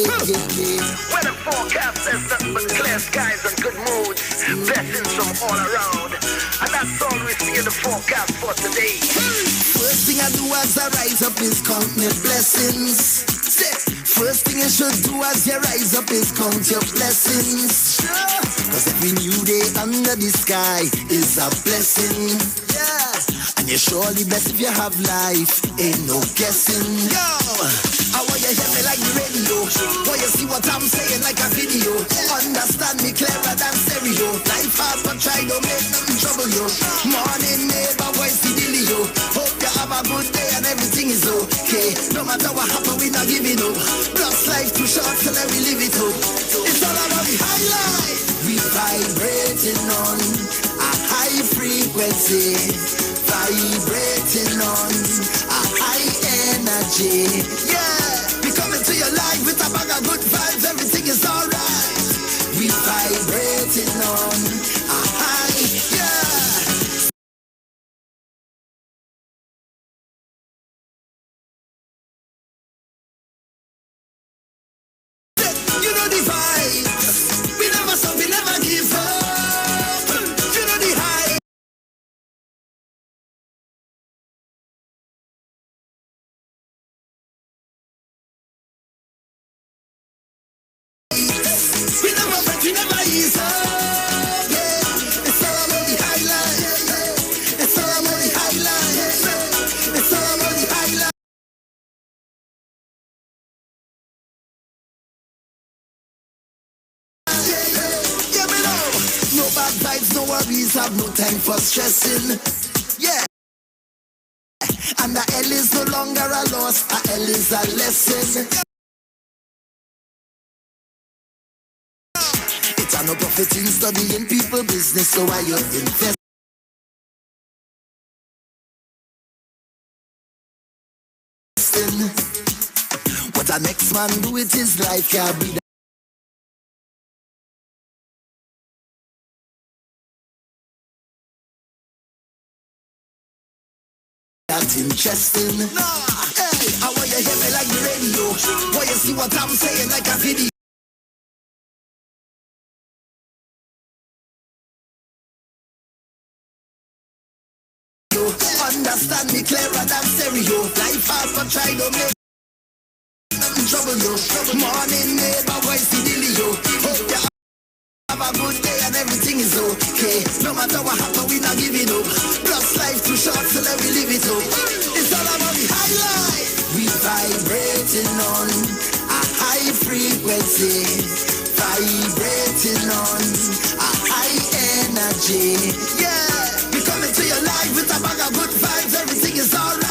Q: Weather forecast says nothing but clear skies and good moods, blessings from all around, and that's all we see in the forecast for today.
C: First thing I do as I rise up is count my blessings. First thing you should do as you rise up is count your blessings. Cause every new day under the sky is a blessing. Yeah. And you're surely blessed if you have life, ain't no guessing. Yo, I want you hear me like the radio. Want you see what I'm saying like a video. Understand me clearer than stereo. Life hard but try to make nothing trouble you. Morning neighbor voice the dealio. Hope you have a good day and everything is okay. No matter what happen we not giving up. Plus life too short so let me live it up. It's all about the high life. We vibrating on a high frequency. Vibrating on a high energy. Yeah, we coming to your life with a bag of good vibes. Everything is alright. We vibrating on a high. Yeah. You know the vibe. We never stop, we never give up.
R: worries, have no time for stressing. Yeah. And the L is no longer a loss, a L is a lesson. It's a no profit in studying people business, so why you invest? What a next man do with his life can be that interesting. Nah, hey, I want you hear me like the radio. Want you see what I'm saying like a video. Understand me clearer than stereo. Life hard but try to make trouble you. Morning neighbor, voice the dealio. Hope you have a good day and everything is okay. No matter what happen, we not giving up. Plus life too short, so let me live it up. It's all about the high life. We vibrating on a high frequency. Vibrating on a high energy. Yeah, we coming to your life with a bag of good vibes. Everything is alright.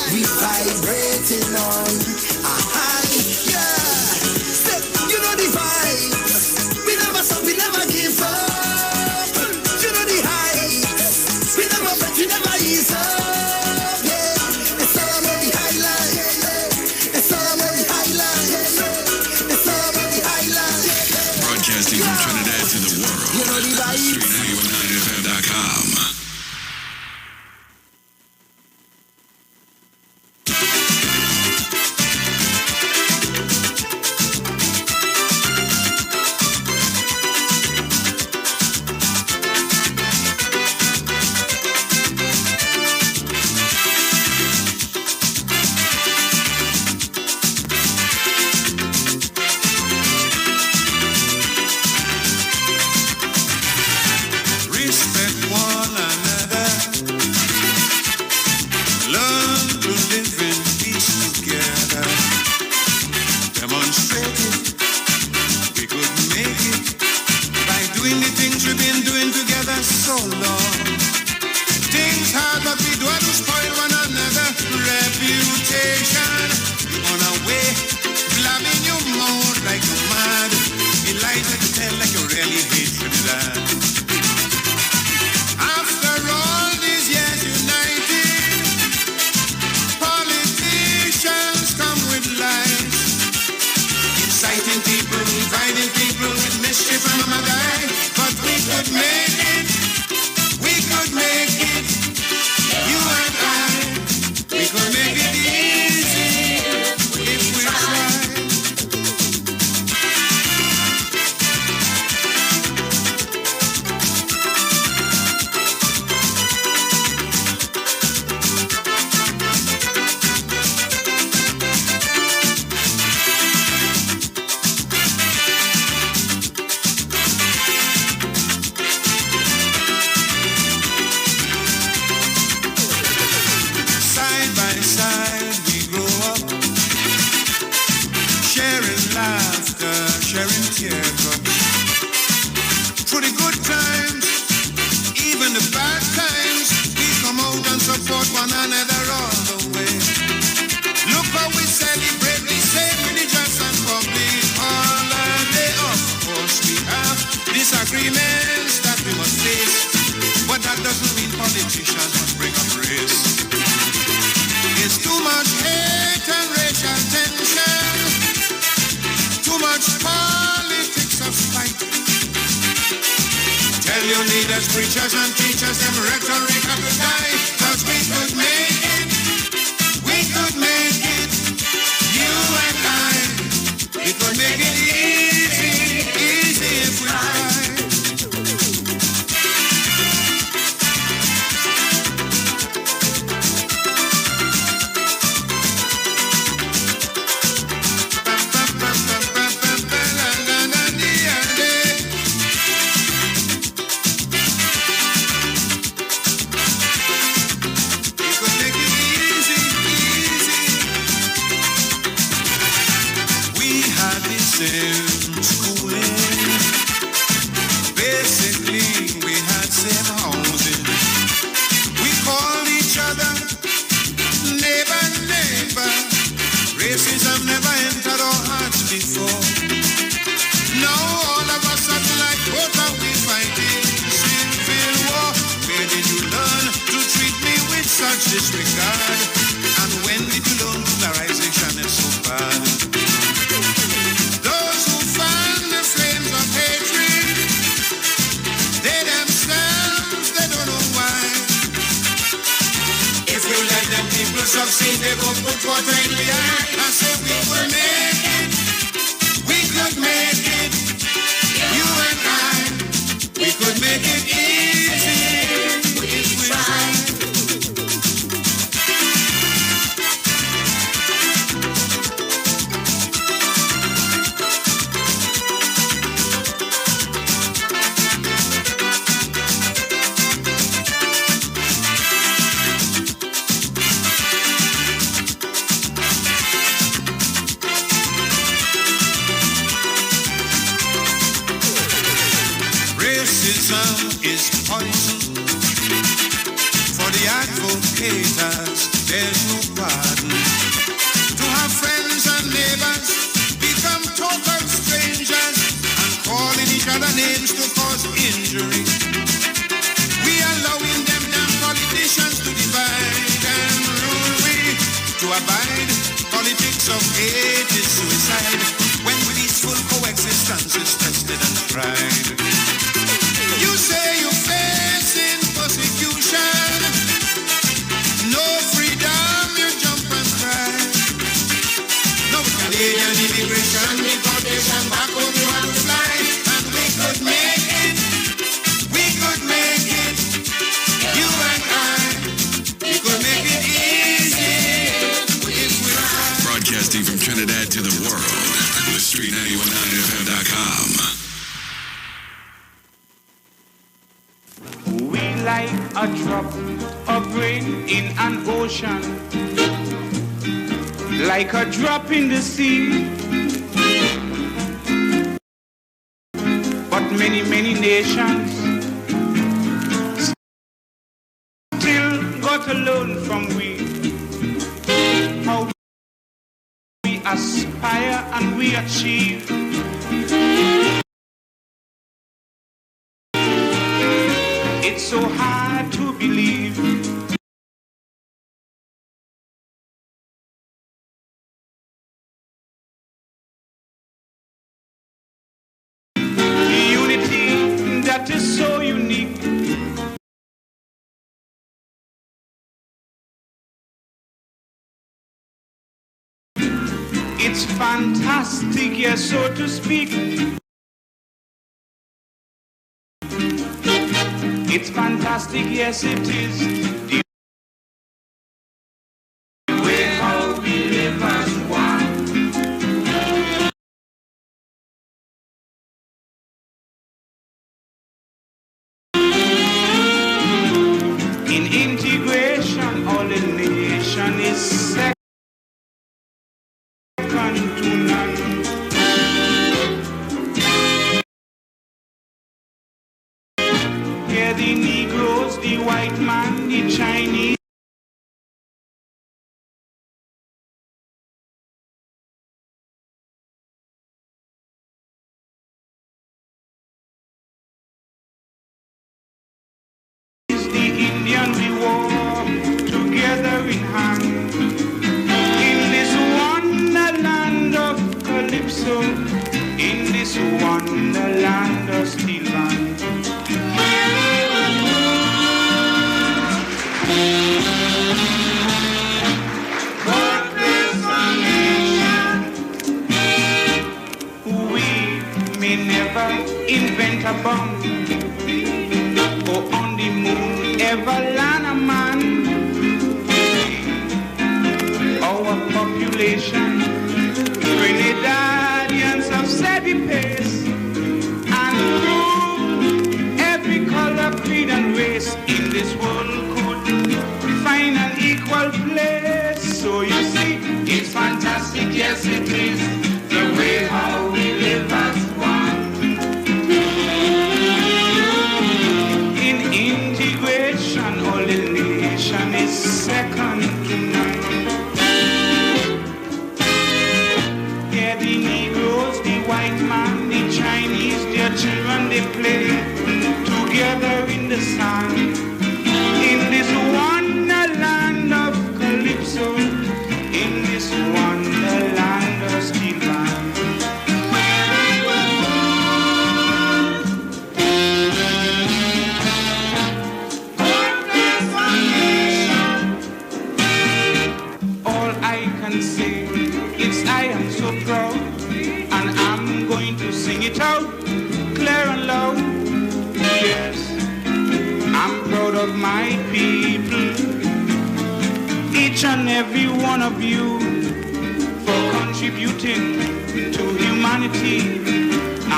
R: We vibrating on a high, yeah. Step, you know the vibes. We never stop, we never give up. You know the heights. We never bet, we never ease up. Yeah, it's all about the highlight. It's all about the highlight. It's all about the highlight.
I: Broadcasting from Trinidad to the world.
R: You know the vibes.
I: Street919fm.com.
C: Respect one another. Learn to live in peace together. Demonstrate it. We could make it by doing the things we've been doing together so long. Things hard, but we don't spoil one another. Reputation on our way. Blabbing your mouth like you're mad. It lies like you tell like you really hate Trinidad. After all these years united, politicians come with lies, inciting people, dividing people with mischief and murder. But we could make it, we could make it, you and I, we could make it easy if we try. Side by side we grow up, sharing laughter, sharing teardrops. Through the good times, even the bad times, we come out and support one another all the way. Look how we celebrate the same religious and public holiday. Of course we have disagreements that we must face, but that doesn't mean politicians must bring up race. It's too much hate and racial tension, too much politics of spite. Tell your leaders, preachers and teachers, them rhetoric of the die, 'cause we could make it, we could make it, you and I, we could make it easy, easy if we try.
R: succeed, they go put water in the eye. I say we will make it. We could make it. You and I, we could make it easy if we try. Is poison for the advocators. There's no pardon. To have friends and neighbors become total strangers and calling each other names to cause injury. We allowing them damn politicians to divide and rule. We to abide politics of hate is suicide when peaceful coexistence is tested and tried. You say you're facing persecution, no freedom, you jump and cry. No Canadian immigration, deportation, back home you want to fly. And we could make it, we could make it. You and I, we could make it easy if we try.
I: Broadcasting from Trinidad to the world, the Street919FM.com.
S: Like a drop of rain in an ocean, like a drop in the sea. But many, many nations still got alone from we. How we aspire and we achieve. It's so hard to believe. The unity that is so unique. It's fantastic, yes, so to speak. It's fantastic, yes it is. The way how we live as one. In integration, all the nation is second to none. The Negroes, the white man, the Chinese. The Indian, we walk together in hand. In this wonderland of Calypso, in this wonderland of steel band. Invent a bomb or on the moon ever land a man. Our population, Trinidadians have set the pace and rule every color, creed and race in this world could find an equal place. So you see, it's fantastic, yes it is, the way how we live as one. All the nation is second to none. Yeah, the Negroes, the white man, the Chinese, their children, they play together in the sun. In this wonderland of Calypso, in this wonderland of steel band. of my people, each and every one of you, for contributing to humanity,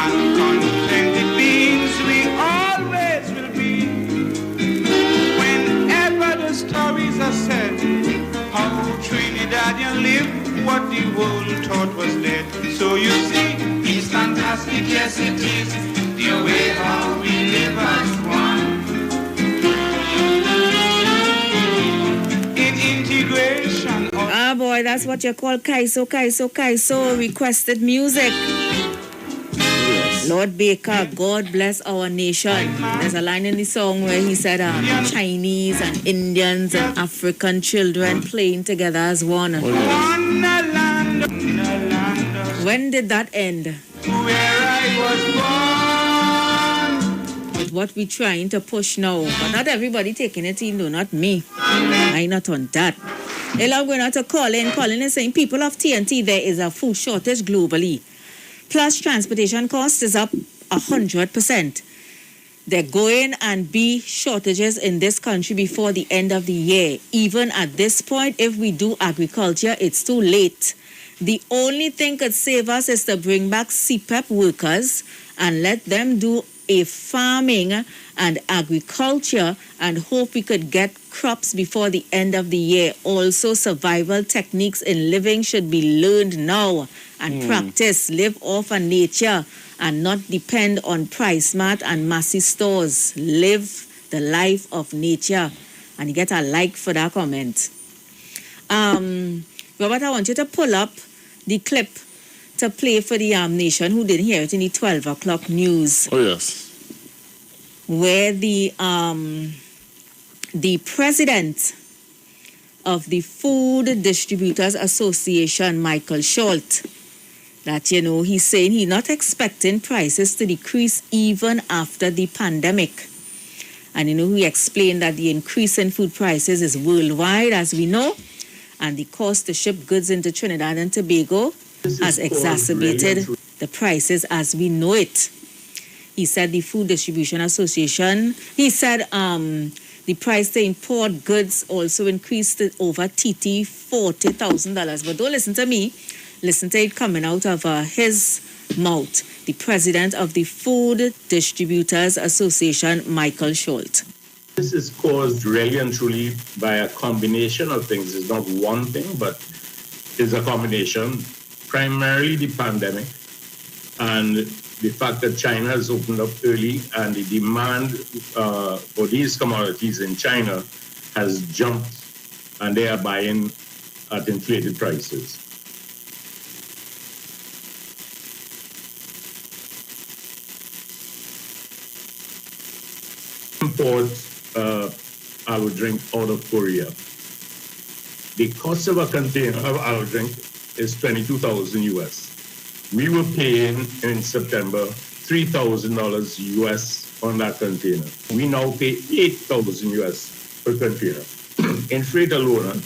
S: and contented beings we always will be. Whenever the stories are said, how Trinidadian live, what the world thought was dead. So you see, it's fantastic, yes it is, the way how we live as one. In integration of...
A: Ah boy, that's what you call Kaiso, requested music. Lord Baker, God bless our nation. There's a line in the song where he said Chinese and Indians and African children playing together as one. When did that end?
S: Where I was born.
A: With what we're trying to push now. But not everybody taking it in, though, not me. I'm not on that. I'm going out to Colin is saying, people of TNT, there is a food shortage globally. Plus, transportation cost is up 100%. There going and be shortages in this country before the end of the year. Even at this point, if we do agriculture, it's too late. The only thing could save us is to bring back CPEP workers and let them do a farming and agriculture and hope we could get crops before the end of the year. Also, survival techniques in living should be learned now and practice. Live off of nature and not depend on price mat and massy stores. Live the life of nature. And you get a like for that comment. Robert, I want you to pull up the clip to play for the nation who didn't hear it in the 12 o'clock news.
B: Oh, yes.
A: Where the president of the Food Distributors Association, Michael Schultz, that, he's saying he's not expecting prices to decrease even after the pandemic. And, he explained that the increase in food prices is worldwide, as we know, and the cost to ship goods into Trinidad and Tobago has exacerbated the prices as we know it. He said the Food Distribution Association, the price to import goods also increased to over $40,000. But don't listen to me. Listen to it coming out of his mouth. The president of the Food Distributors Association, Michael Schultz.
T: This is caused really and truly by a combination of things. It's not one thing, but it's a combination. Primarily the pandemic and the fact that China has opened up early and the demand for these commodities in China has jumped and they are buying at inflated prices. Import our drink out of Korea. The cost of a container of our drink is $22,000 US. We were paying in September $3,000 US on that container. We now pay $8,000 US per container. In freight alone,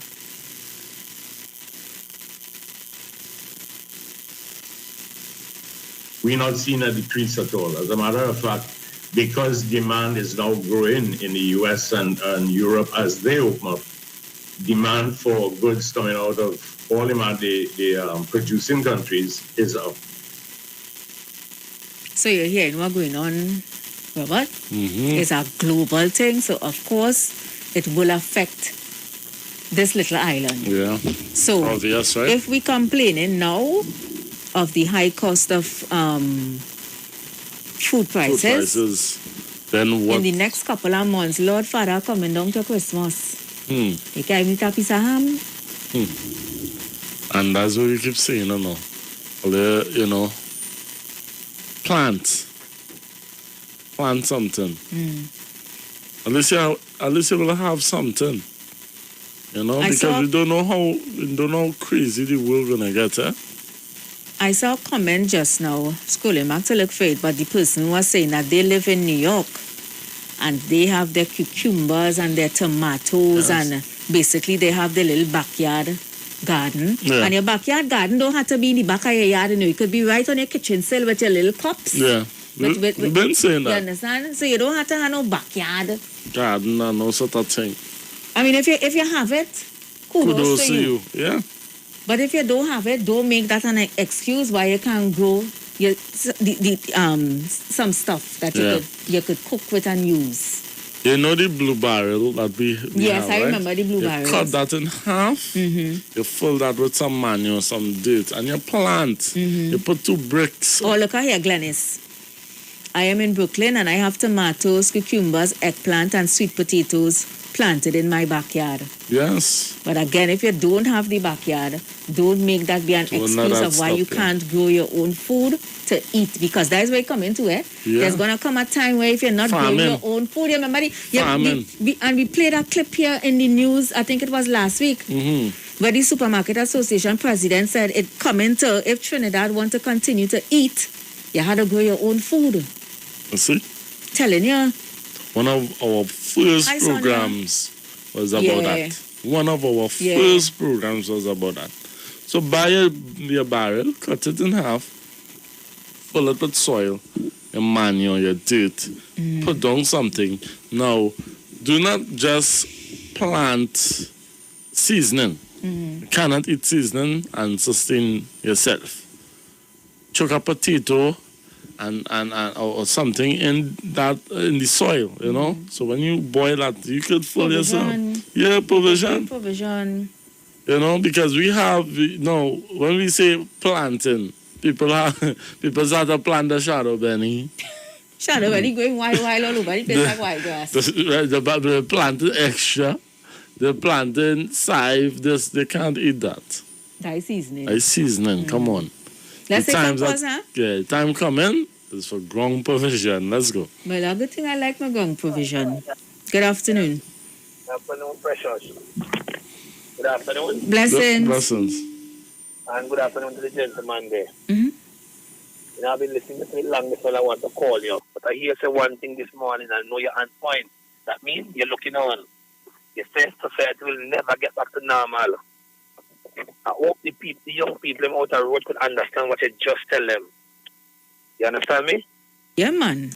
T: we're not seeing a decrease at all. As a matter of fact, because demand is now growing in the US and Europe as they open up, demand for goods coming out of all the producing countries is up.
A: So you're hearing what's going on, Robert? It's a global thing, so of course it will affect this little island.
B: Yeah.
A: So
B: obvious, right?
A: If we complaining now of the high cost of food prices,
B: then what?
A: In the next couple of months, Lord Father coming down to Christmas. You can eat a piece of ham.
B: And that's what we keep saying, plant something. At least you will have something, because we don't know how crazy the world gonna get, eh?
A: I saw a comment just now, scrolling back to look for it, but the person was saying that they live in New York and they have their cucumbers and their tomatoes, and basically they have their little backyard garden. And your backyard garden don't have to be in the back of your yard, it could be right on your kitchen sill with your little cups.
B: Yeah. We've been saying that.
A: You understand? So you don't have to have no backyard
B: garden and no sort of thing.
A: I mean, if you have it, kudos to you.
B: Yeah.
A: But if you don't have it, don't make that an excuse why you can't grow some stuff that you could cook with and use.
B: You know the blue barrel that we
A: yes,
B: have,
A: I
B: right?
A: remember the blue barrel.
B: You cut that in half,
A: Mm-hmm.
B: you fill that with some manure, some dirt, and you plant.
A: Mm-hmm.
B: You put 2 bricks.
A: Oh, look here, Glennis. I am in Brooklyn and I have tomatoes, cucumbers, eggplant, and sweet potatoes planted in my backyard.
B: Yes.
A: But again, if you don't have the backyard, don't make that be an excuse of why you can't grow your own food to eat, because that is where you come into it.
B: Yeah.
A: There's going to come a time where if you're not growing your own food, you remember, we played a clip here in the news, I think it was last week, where the Supermarket Association president said it coming to, if Trinidad want to continue to eat, you had to grow your own food.
B: You see?
A: Telling you.
B: One of our first programs was about that. One of our first programs was about that. So buy your barrel, cut it in half, fill it with soil, your manure, your dirt, put down something. Now, do not just plant seasoning. You cannot eat seasoning and sustain yourself. Chuck a potato and or something in the soil, you know. So when you boil that, you could fill yourself. Yeah, provision. You know, because we have when we say planting, people start to plant the shadow benny.
A: Shadow benny going wild all over. It tastes like wild grass.
B: They planting extra. They're planting scythe. They can't eat that.
A: That is seasoning.
B: Come on.
A: Let's take some pause, huh?
B: Yeah, time coming is for ground provision. Let's go.
A: Well, a good thing I like my ground provision. Good afternoon.
U: Good afternoon, precious. Good afternoon.
A: Blessings.
U: And good afternoon to the gentleman there.
A: Mm-hmm.
U: You know, I've been listening to it long before I want to call you. But I hear say one thing this morning, I know you're on point. That means you're looking on. You say society will never get back to normal. I hope the young people out the road could understand what you just tell them. You understand me?
A: Yeah, man.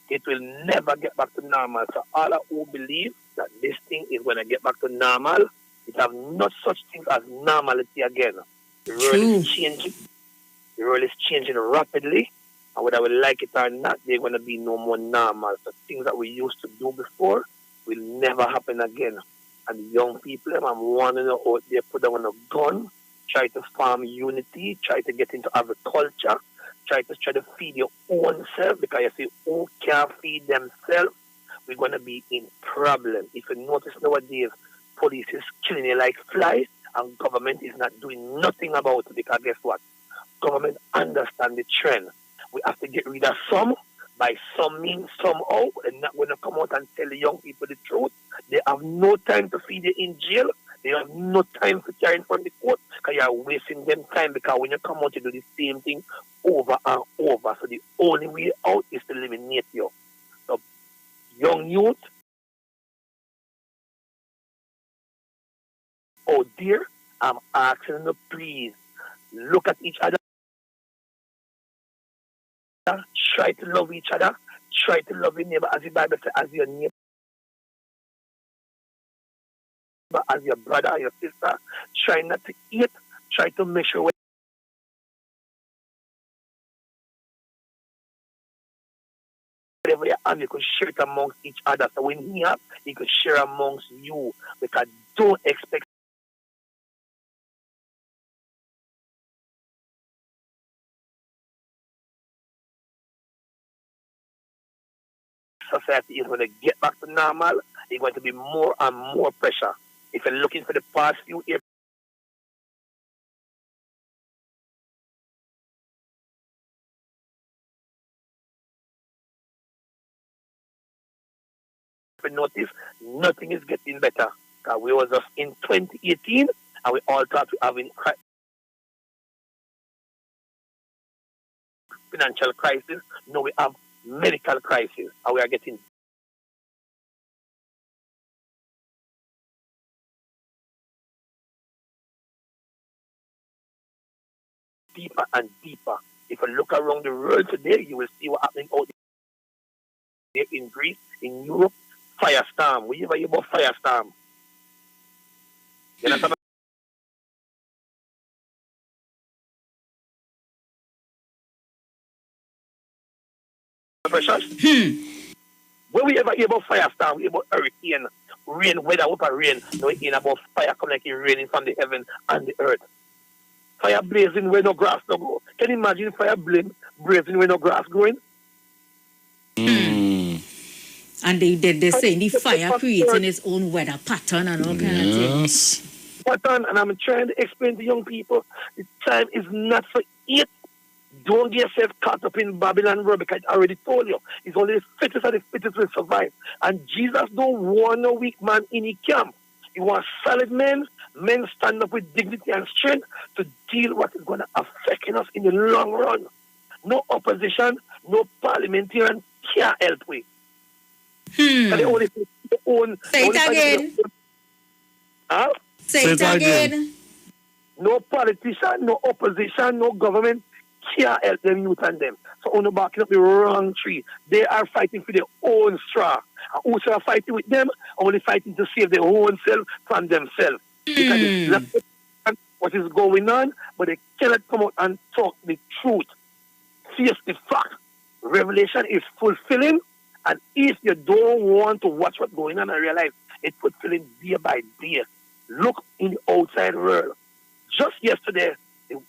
U: It will never get back to normal. So all who believe that this thing is going to get back to normal, it have not such thing as normality again. The world is changing. The world is changing rapidly. And whether we like it or not, they're going to be no more normal. So things that we used to do before will never happen again. And young people, I'm warning you out there, put them on a gun, try to farm unity, try to get into agriculture, try to feed your own self, because if you who can't feed themselves, we're going to be in problem. If you notice nowadays, police is killing you like flies, and government is not doing nothing about it, because guess what? Government understand the trend. We have to get rid of some. By some means, somehow, and not going to come out and tell the young people the truth. They have no time to feed you in jail. They have no time to carry in front of the court, because you are wasting them time, because when you come out, you do the same thing over and over. So the only way out is to eliminate you. So, young youth, oh dear, I'm asking you, please, look at each other. Try to love each other. Try to love your neighbor as the Bible says, as your neighbor, as your brother, your sister. Try not to eat. Try to make sure whatever you have, you could share it amongst each other. So when he have, he could share amongst you. Because don't expect society is going to get back to normal. It's going to be more and more pressure. If you're looking for the past few years, notice nothing is getting better. We was just in 2018 and we all thought we having financial crisis. No, we have medical crisis, and we are getting deeper and deeper. If you look around the world today, you will see what's happening out there in Greece, in Europe. firestorm. We ever hear about firestorm? You understand? Precious? When we ever hear about firestorm, we hear about hurricane, rain, weather, whoop rain. No, it ain't about fire coming like it raining from the heaven and the earth. Fire blazing where no grass no go. Can you imagine fire blazing where no grass growing?
A: And they say the fire creating its own weather pattern and all kind of things.
U: Pattern, and I'm trying to explain to young people, the time is not for it. Don't get yourself caught up in Babylon world, because I already told you, it's only the fittest and the fittest will survive. And Jesus don't want no weak man in his camp. He wants solid men stand up with dignity and strength to deal what is going to affect us in the long run. No opposition, no parliamentarian can't help with. They only
A: Say it again.
U: Huh?
A: Say it again.
U: No politician, no opposition, no government can't help them youth and them. So only backing up the wrong tree. They are fighting for their own straw. And also are fighting with them, only fighting to save their own self from themselves. Because it's not what is going on, but they cannot come out and talk the truth. Face the fact. Revelation is fulfilling, and if you don't want to watch what's going on and realize it's fulfilling day by day, look in the outside world. Just yesterday,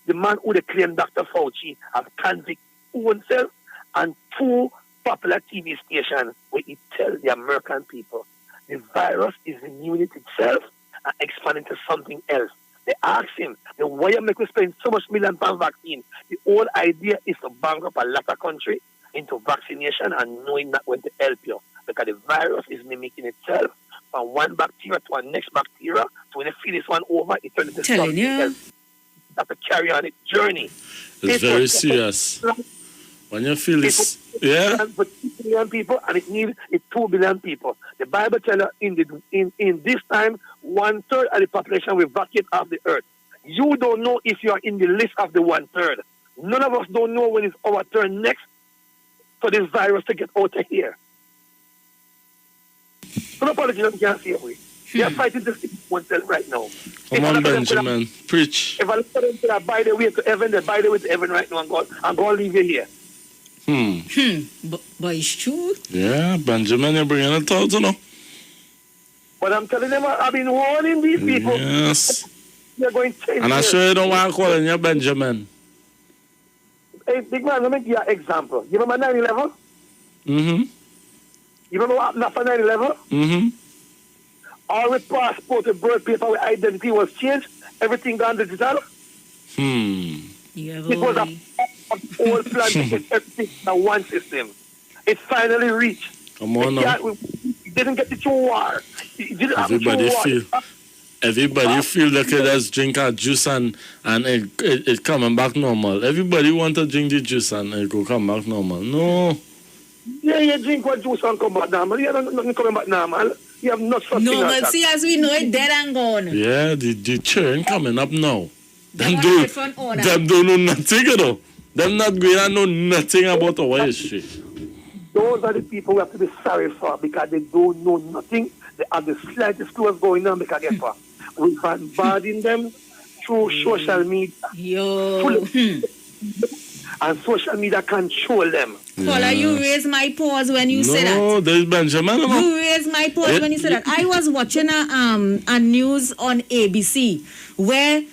U: the man who they claim Dr. Fauci has convicted himself and 2 popular TV stations where he tells the American people the virus is renewing itself and expanding to something else. They ask him, why you make us spend so much million pound vaccine? The whole idea is to bankrupt a lot of country into vaccination and knowing not going to help you. Because the virus is mimicking itself from one bacteria to a next bacteria. So when you feel this one over, it turns into something else. You have to carry on its journey.
B: It's very serious. When you feel this,
U: for 2 billion people, and it needs 2 billion people. The Bible tells us in this time, 1/3 of the population will vacate off the earth. You don't know if you are in the list of the 1/3. None of us don't know when it's our turn next for this virus to get out of here. So no politicians can see it. They are fighting to save oneself right now.
B: Come on, Benjamin. Preach.
U: If I look at them say that by the way to heaven, they by the way to heaven right now, and I'm going to leave you here.
A: But it's true.
B: Yeah, Benjamin, you're bringing it out, you know.
U: But I'm telling them, I've been warning these people.
B: Yes.
U: They're going to change.
B: And I'm sure you don't want to call you Benjamin.
U: Hey, big man, let me give you an example. You remember 9/11?
B: Mm-hmm.
U: You remember what happened after 9/11?
B: Mm-hmm.
U: All the passport, the birth paper, with identity was changed. Everything gone digital. It was a whole plan to get everything in one system. It finally reached.
B: Come on now.
U: It didn't get the true war.
B: Everybody feel like they just drink a juice and it coming back normal. Everybody want to drink the juice and it go come back normal. No.
U: Yeah, you drink what juice and come back normal. You have nothing coming back normal. You have not something
A: normal, see, as we know it, dead and gone.
B: Yeah, the churn coming up now. Them don't know nothing, you know. Them not going to know nothing about our history.
U: Those are the people we have to be sorry for, because they don't know nothing. They have the slightest clue what's going on, because guess what? We're bombarding them through social media. And social media control them.
A: Paula, you raise my paws when you say that.
B: No, there's Benjamin.
A: You raise my paws when you say that. I was watching a news on ABC where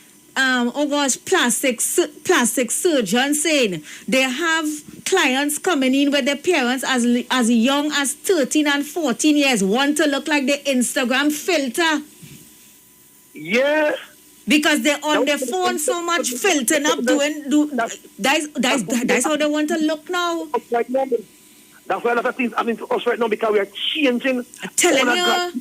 A: plastic surgeons saying they have clients coming in with their parents as young as 13 and 14 years, want to look like the Instagram filter.
U: Yeah.
A: Because they're on their phone so much, filtering up, that's how they want to look now.
U: That's why a lot of things happening to us right now, because we are changing.
A: I'm telling you.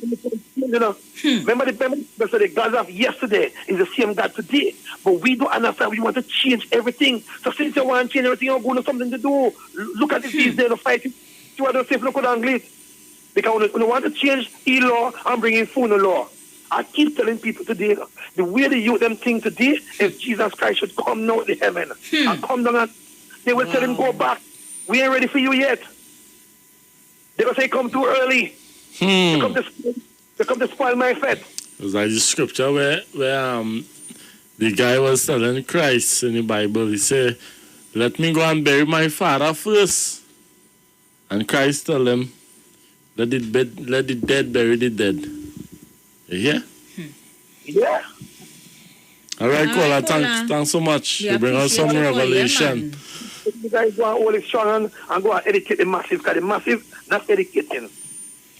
U: Remember the God of yesterday is the same God today. But we don't understand. We want to change everything. So since you want to change everything, you're going to something to do. Look at it these days, the fight. You want to say, look at English. Because we want to change e-law and bring in phone law. I keep telling people today, the way the youth them think today is Jesus Christ should come now to heaven and come down and they will tell him, go back. We ain't ready for you yet. They will say, come too early. They come to spoil my faith.
B: It was like the scripture where the guy was telling Christ in the Bible, he said, let me go and bury my father first. And Christ told him, let the dead bury the dead. You hear?
U: Yeah.
B: All right, Kola, thanks so much. You bring us some revelation.
U: You guys go and hold it strong and go and educate the massive, because the massive, not educating.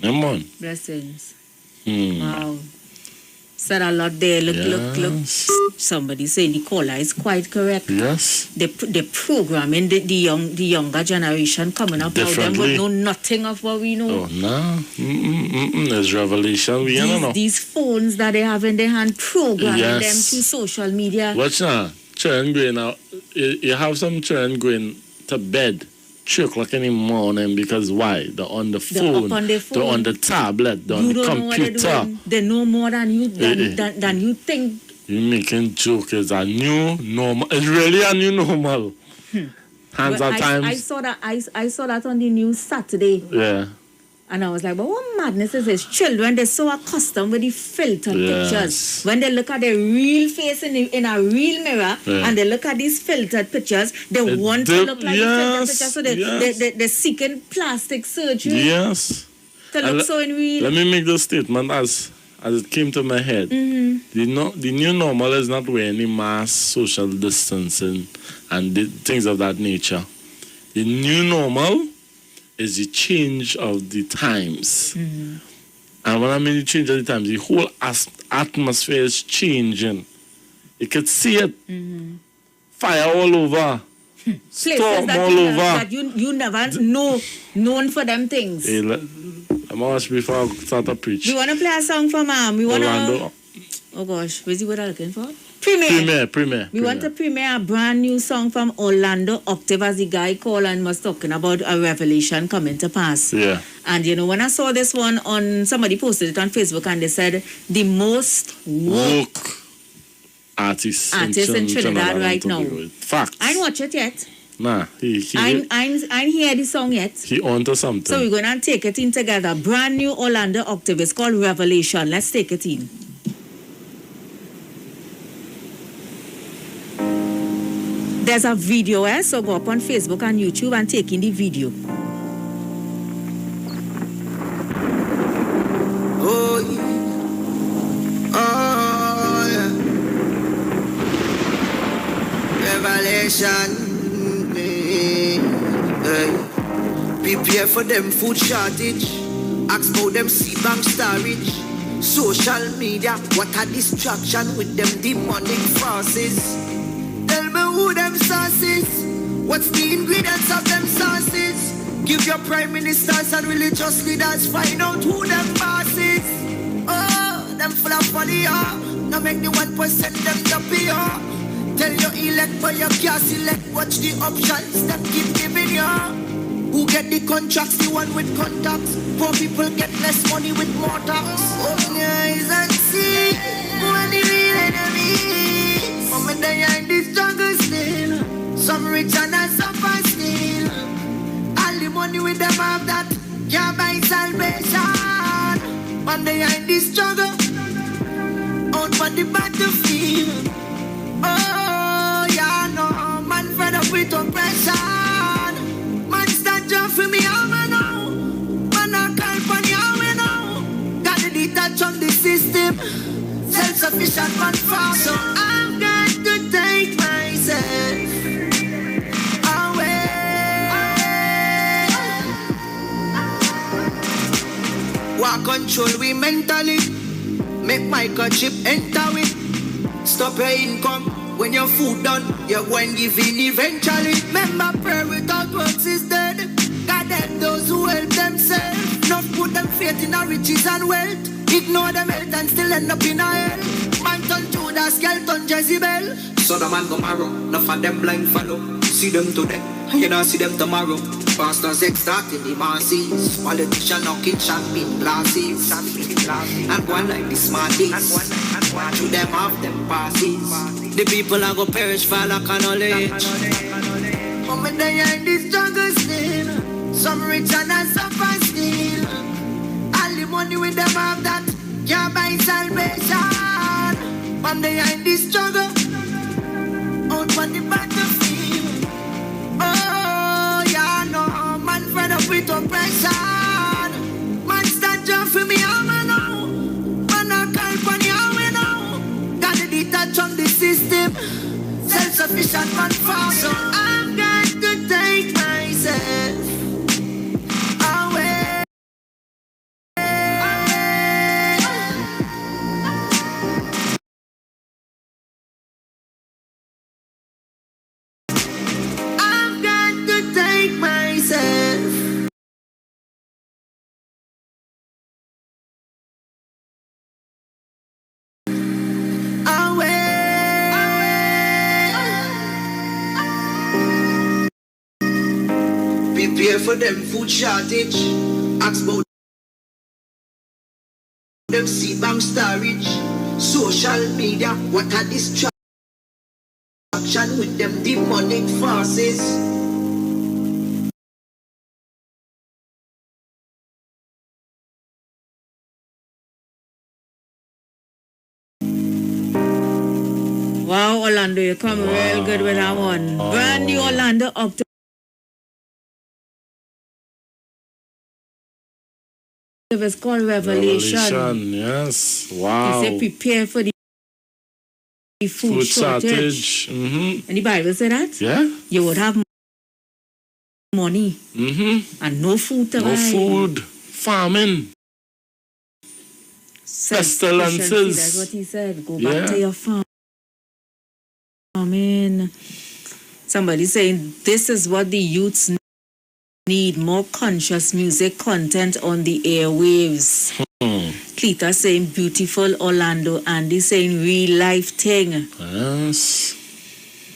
B: Come on.
A: Blessings. Wow. Said a lot there. Look. Somebody saying the caller is quite correct.
B: Yes.
A: The programming, the younger generation coming up now, them would know nothing of what we know.
B: Oh, no. There's revelation. We don't know.
A: These phones that they have in their hand, programming them through social media.
B: Watch now. Children going out. You have some children going to bed 3 o'clock in the morning because why? They're on the phone. They're on the tablet. They're on the computer.
A: They know more than you than you think.
B: You're making jokes. It's a new normal. It's really a new normal. Hands at times.
A: I saw that on the news Saturday.
B: Yeah.
A: And I was like, but what madness is this? Children, they're so accustomed with the filtered pictures. When they look at their real face in a real mirror and they look at these filtered pictures, they want to look like the filtered pictures. So they're seeking plastic surgery.
B: Yes.
A: To look so in real.
B: Let me make this statement as it came to my head. The new normal is not wearing any mass social distancing and things of that nature. The new normal is the change of the times. And when I mean the change of the times, the whole atmosphere is changing. You could see it. Fire all over. Storm all over.
A: That you never known for them things.
B: Hey, I'm asked before I start to preach.
A: We want to play a song from
B: Orlando.
A: Oh gosh, where's what I'm looking for?
B: Premiere.
A: We want to premiere a brand new song from Orlando Octave, as the guy called and was talking about a revelation coming to pass.
B: Yeah.
A: And when I saw this one somebody posted it on Facebook and they said the most woke
B: artist
A: in Trinidad right now.
B: Fact.
A: I ain't watch it yet.
B: Nah,
A: I ain't hear the song yet.
B: He onto something.
A: So we're gonna take it in together. Brand new Orlando Octave. It's called Revelation. Let's take it in. There's a video, so go up on Facebook and YouTube and take in the video.
R: Oh, yeah. Revelation. Prepare for them food shortage. Ask about them sea bank storage. Social media, what a distraction with them demonic forces. Tell me who them sauces. What's the ingredients of them sauces? Give your prime ministers and religious leaders, find out who them bosses. Oh, them full of funny, now make the 1% them happy, Tell your elect but you can't select. Watch the options them keep giving you. Who get the contracts? The one with contacts. Poor people get less money with more tax. Open your eyes and see who are the real enemies. Some of them are in the struggle still. Some rich and some poor still. All the money with them have that can't buy salvation. And they are in the struggle out for the battlefield. Oh, yeah, no, man fed up with oppression. Man stand up for me, I'm now. Man, I call for you, I'm now. Gotta detach on the system. Self-sufficient man fast. So I've got to take myself away. What control we mentally? Make microchip enter with. Stop your income when your food done. You're going giving eventually. Remember, prayer without works is dead. God help those who help themselves. Not put them faith in our riches and wealth. Ignore them health and still end up in a hell. Man turn Judas, girl turn Jezebel. So the man go marrow. Enough of them blind follow. See them today, you don't see them tomorrow. Pastors extorting the masses. Politicians knocking champagne glasses. And one like the smarties. To them have them passes. The people are go perish for lack of knowledge. But when they are in the struggle still. Some rich and some poor still. All the money with them have that can't buy salvation. One day in this struggle, out on the battlefield. Oh, yeah, no, man fed up with oppression. Man stand up for me, I'm now. Man, I call for you, I'm now. Gotta detach from the system. Self-sufficient man for so I've got to take myself away. I've got to take myself away. Prepare for them food shortage. Ask about them seed bank storage. Social media, what a distraction with them demonic forces.
A: Wow, Orlando, you come real good with that one. Brand new Orlando up to it's called Revelation.
B: Yes. Wow.
A: He said prepare for the food shortage.
B: Mm-hmm.
A: And the Bible say that?
B: Yeah.
A: You would have money and no food to buy.
B: No food. Famine. Pestilences.
A: That's what he said. Go back to your farm. Amen. Somebody saying this is what the youths need, more conscious music content on the airwaves. Cleta saying beautiful Orlando. Andy saying real life thing.
B: Yes.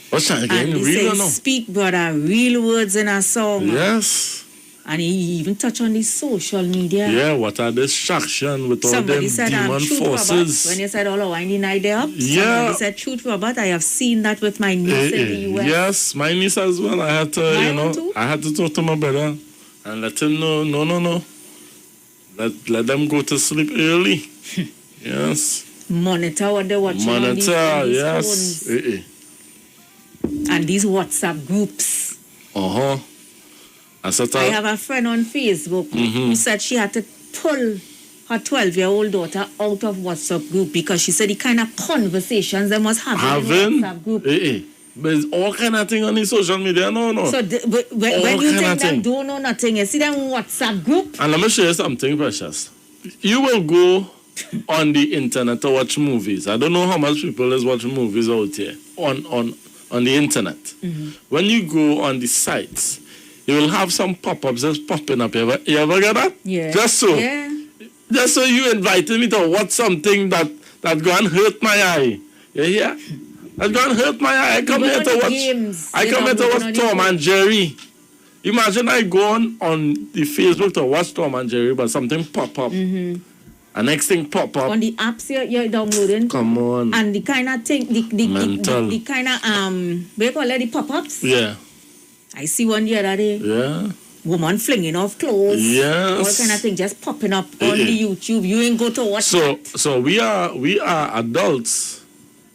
B: What's that again?
A: Andy
B: Real or
A: saying
B: no?
A: speak brother, real words in a song.
B: Yes.
A: And he even touch on the social media.
B: Yeah, what a distraction with all
A: Somebody
B: them
A: said,
B: demon
A: truth,
B: forces.
A: Robert, when you said all the winding night there up,
B: Yeah.
A: somebody said, truth, Robert, I have seen that with my niece in the US.
B: Yes, my niece as well. I had to, I had to talk to my brother and let him know, no. Let them go to sleep early. Yes.
A: Monitor what they watching on these
B: yes.
A: phones. And these WhatsApp groups.
B: Uh-huh.
A: I have a friend on Facebook who said she had to pull her 12-year-old daughter out of WhatsApp group because she said the kind of conversations they must have in WhatsApp group.
B: But it's all kind of thing on the social media, no.
A: So when you think them don't know nothing, you see them WhatsApp group.
B: And let me show you something, Precious. You will go on the internet to watch movies. I don't know how much people is watching movies out here on the internet. When you go on the sites, you will have some pop-ups just popping up. You ever get that?
A: Yeah.
B: Just so you invited me to watch something that go and hurt my eye. You hear? That's going to hurt my eye. I come here to watch Tom and Jerry. Imagine I go on the Facebook to watch Tom and Jerry, but something pop up. And next thing pop up.
A: On the apps you're downloading.
B: Come on.
A: And the kind of thing, the kind of, what you call it, the pop-ups?
B: Yeah.
A: I see one the other day.
B: Yeah.
A: Woman flinging off clothes.
B: Yes.
A: All kind of thing just popping up on the YouTube. You ain't go to watch that.
B: So we are adults.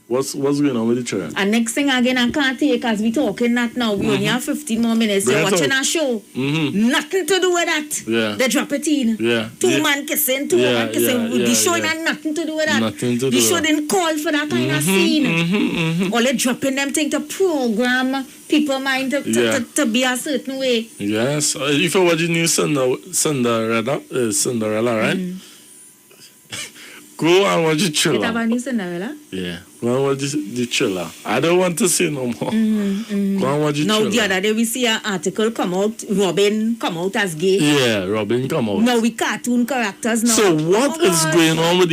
B: What's going on with the children?
A: And next thing again, I can't take as we talking that now. We only have 15 more minutes. You're watching a show. Nothing to do with that.
B: Yeah.
A: They drop it in.
B: Yeah.
A: Two man kissing, two woman kissing. The show had nothing to do with that.
B: Nothing to do
A: the show didn't call for that kind of scene. All they dropping them thing to program people mind to be a certain way.
B: Yes. If you watch the new Cinderella, right? Go and watch the Thriller.
A: You have a new Cinderella?
B: Yeah. Go and watch the Thriller. I don't want to see no more. Go and watch the Thriller.
A: Now, the other day we see an article come out, Robin come out as gay.
B: Yeah, Robin come out.
A: Now we cartoon characters now.
B: So what is going on with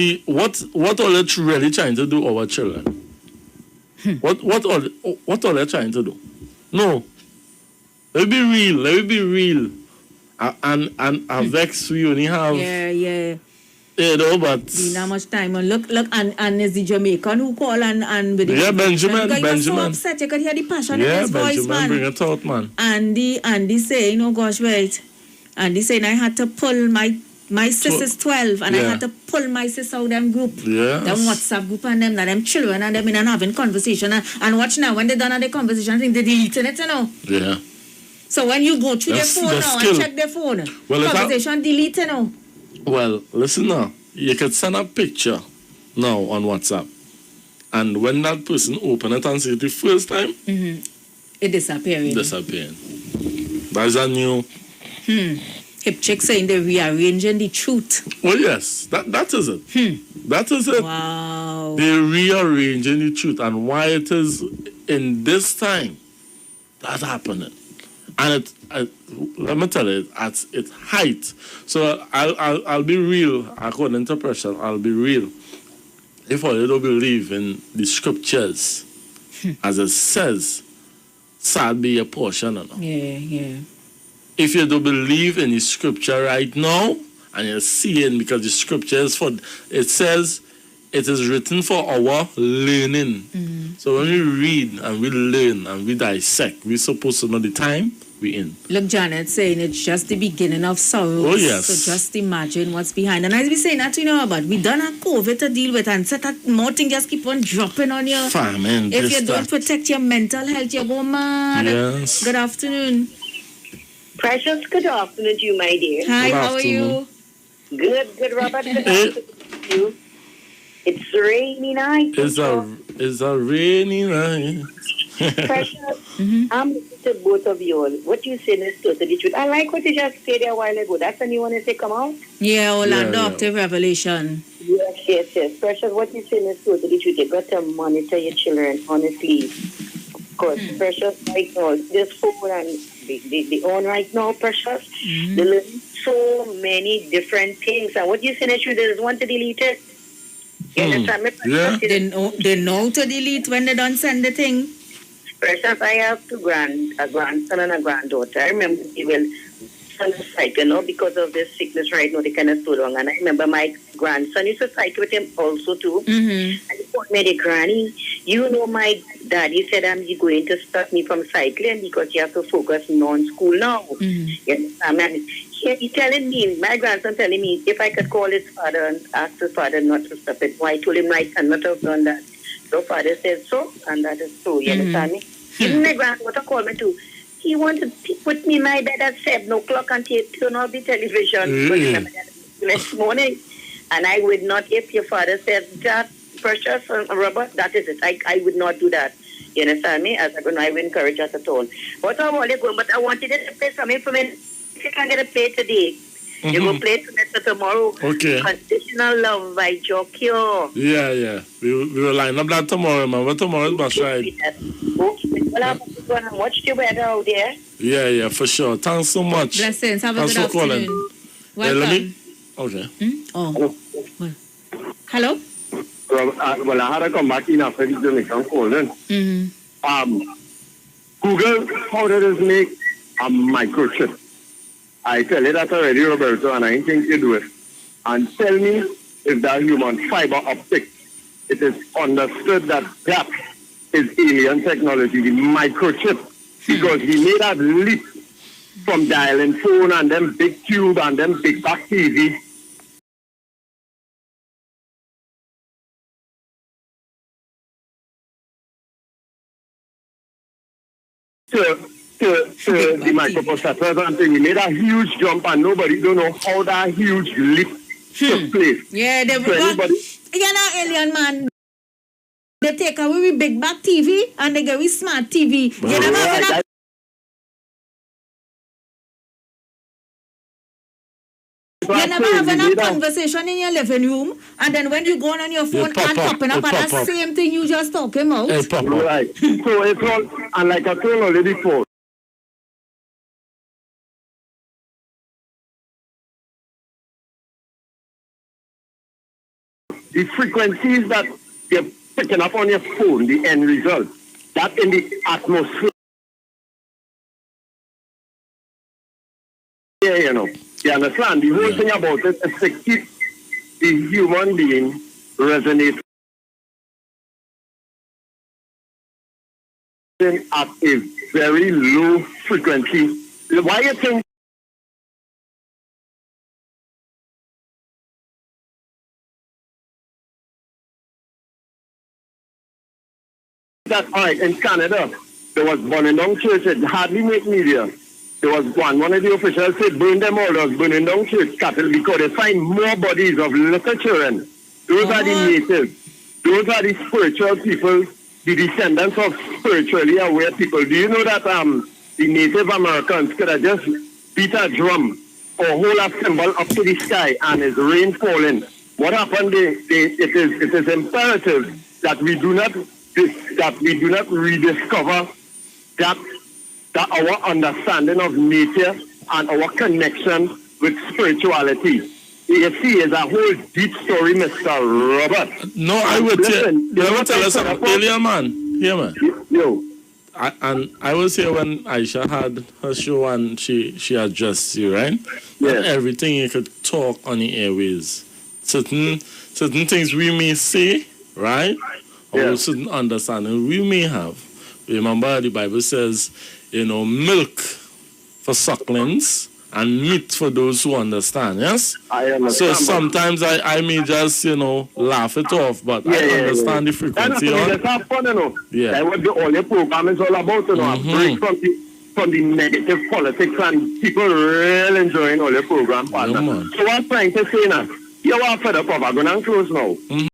B: what are they really trying to do our children? What are they trying to do? No. Let me be real. And I vex we only have you know, but
A: we not much time. And look, and is the Jamaican who call and with the
B: Benjamin.
A: So upset, you could hear the passion in his
B: Benjamin,
A: voice, man.
B: Bring it out, man.
A: Andy saying, oh gosh, wait. Andy saying I had to pull my My sister's 12, and I
B: Yeah.
A: had to pull my sister out of them group.
B: Yes.
A: Them WhatsApp group and them children and them in and having conversation. And watch now, when they done the conversation, I think they're deleting it, you know.
B: Yeah.
A: So when you go through
B: That's-
A: their phone
B: that's
A: now
B: skill.
A: and check their phone,
B: Well,
A: conversation delete, you know.
B: Well, listen now. You could send a picture now on WhatsApp. And when that person open it and see it the first time,
A: It disappearing.
B: disappearing. That's a new...
A: Hip chick saying they're rearranging the truth.
B: Well, yes, that is it. That is it.
A: Wow.
B: They're rearranging the truth and why it is in this time that happening. And let me tell you, at its height. So I'll be real, according to Precious, I'll be real. If you don't believe in the scriptures, as it says, sad be your portion. You know?
A: Yeah.
B: If you don't believe in the scripture right now, and you're seeing, because the scripture is it says it is written for our learning. So when we read and we learn and we dissect, we're supposed to know the time we're in.
A: Look, Janet saying it's just the beginning of sorrow.
B: Oh, yes.
A: So just imagine what's behind. And as we saying that, you know, but we done have COVID to deal with, and set that more things just keep on dropping on you.
B: Famine,
A: If
B: this,
A: you don't
B: that.
A: protect your mental health, you go mad.
B: Yes.
A: Good afternoon.
D: Precious, good afternoon to you, my dear.
A: Hi, how are you?
D: Good, Robert. Good afternoon to you. It's rainy night.
B: It's a rainy night.
D: Precious, I'm to both of you all. What you said is totally true. I like what you just said a while ago. That's the new one you say come out?
A: Yeah, Orlando Octave Revelation.
D: Yes. Precious, what you said is totally true. You got to monitor your children, honestly. Because Precious, right now, this phone and the on right now, Precious, they learn so many different things. And what you said is true. They just want to delete it. You understand me?
B: Yeah.
A: They know to delete when they don't send the thing.
D: Precious, I have a grandson and a granddaughter. I remember they will on the cycle, you know, because of this sickness right now, they kind of slow down. And I remember my grandson used to cycle with him also too. And he told me, the granny, you know, my daddy said I'm going to stop me from cycling because you have to focus on school now. Yes, he telling me, my grandson telling me, if I could call his father and ask his father not to stop it. Why I told him I cannot have done that. So father said so, and that is so. You understand me? Even my granddaughter called me too. He wanted to put me in my bed at 7 o'clock and turn off the television next morning. And I would not, if your father said that, Precious, Robert, that is it. I would not do that. You understand me? As I would encourage us at all. But I want to go, but I wanted to play some information. If you can get a play today, you go play tonight tomorrow.
B: Okay.
D: Conditional Love by Jokyo.
B: Yeah. We will line up that tomorrow, man. But tomorrow is bus ride.
D: Okay. Well, I'm going to watch the weather out there.
B: Yeah, for sure. Thanks so much.
A: Blessings. Have a
B: Thanks
A: good
B: for calling.
A: afternoon.
B: Let
A: Welcome.
B: me... Okay.
A: Hello?
G: Well, I had to come back in after the Jamaican calling. Google, how does it make a microchip? I tell you that already, Roberto, and I ain't think you do it. And tell me if that human fiber optic, it is understood that that is alien technology, the microchip, because we made that leap from dialing phone and them big tube and them big back TV. To the microprocessors and thing. We made a huge jump and nobody don't know how that huge leap took place.
A: Yeah, they
G: So anybody,
A: you know, alien man. They take away with big back TV and they get with smart TV. You never have You never having a conversation in your living room, and then when you go on your phone and popping up at the same thing you just talking about.
G: Right. So it's all, and like I told already before, the frequencies that you're picking up on your phone, the end result, that in the atmosphere, you know, you understand? The whole thing about it is to keep the human being resonate at a very low frequency. Why you think that, all right, in Canada, there was burning down church. It hardly make media. There was one of the officials said, burn them all, was burning down church cattle because they find more bodies of little children. Those are the natives. Those are the spiritual people, the descendants of spiritually aware people. Do you know that the Native Americans could have just beat a drum or hold a symbol up to the sky and it's rain falling? What happened? It is imperative that we do not rediscover that our understanding of nature and our connection with spirituality. You see, it's a whole deep story, Mr. Robert.
B: No, I would tell us something earlier, man. Here, man.
G: Yo.
B: I was here when Aisha had her show and she addressed you, right?
G: Yeah.
B: And everything you could talk on the airways. Certain things we may say, right? Or certain understanding we may have. Remember, the Bible says, milk for sucklings and meat for those who understand, yes?
G: I understand.
B: So sometimes I may just, laugh it off, but I understand the frequency.
G: That's have fun,
B: Yeah.
G: That's what all your program is all about, a break from the negative politics, and people really enjoying all your program, partner. So what I'm trying to say now, you are fed up of, I'm going to close now.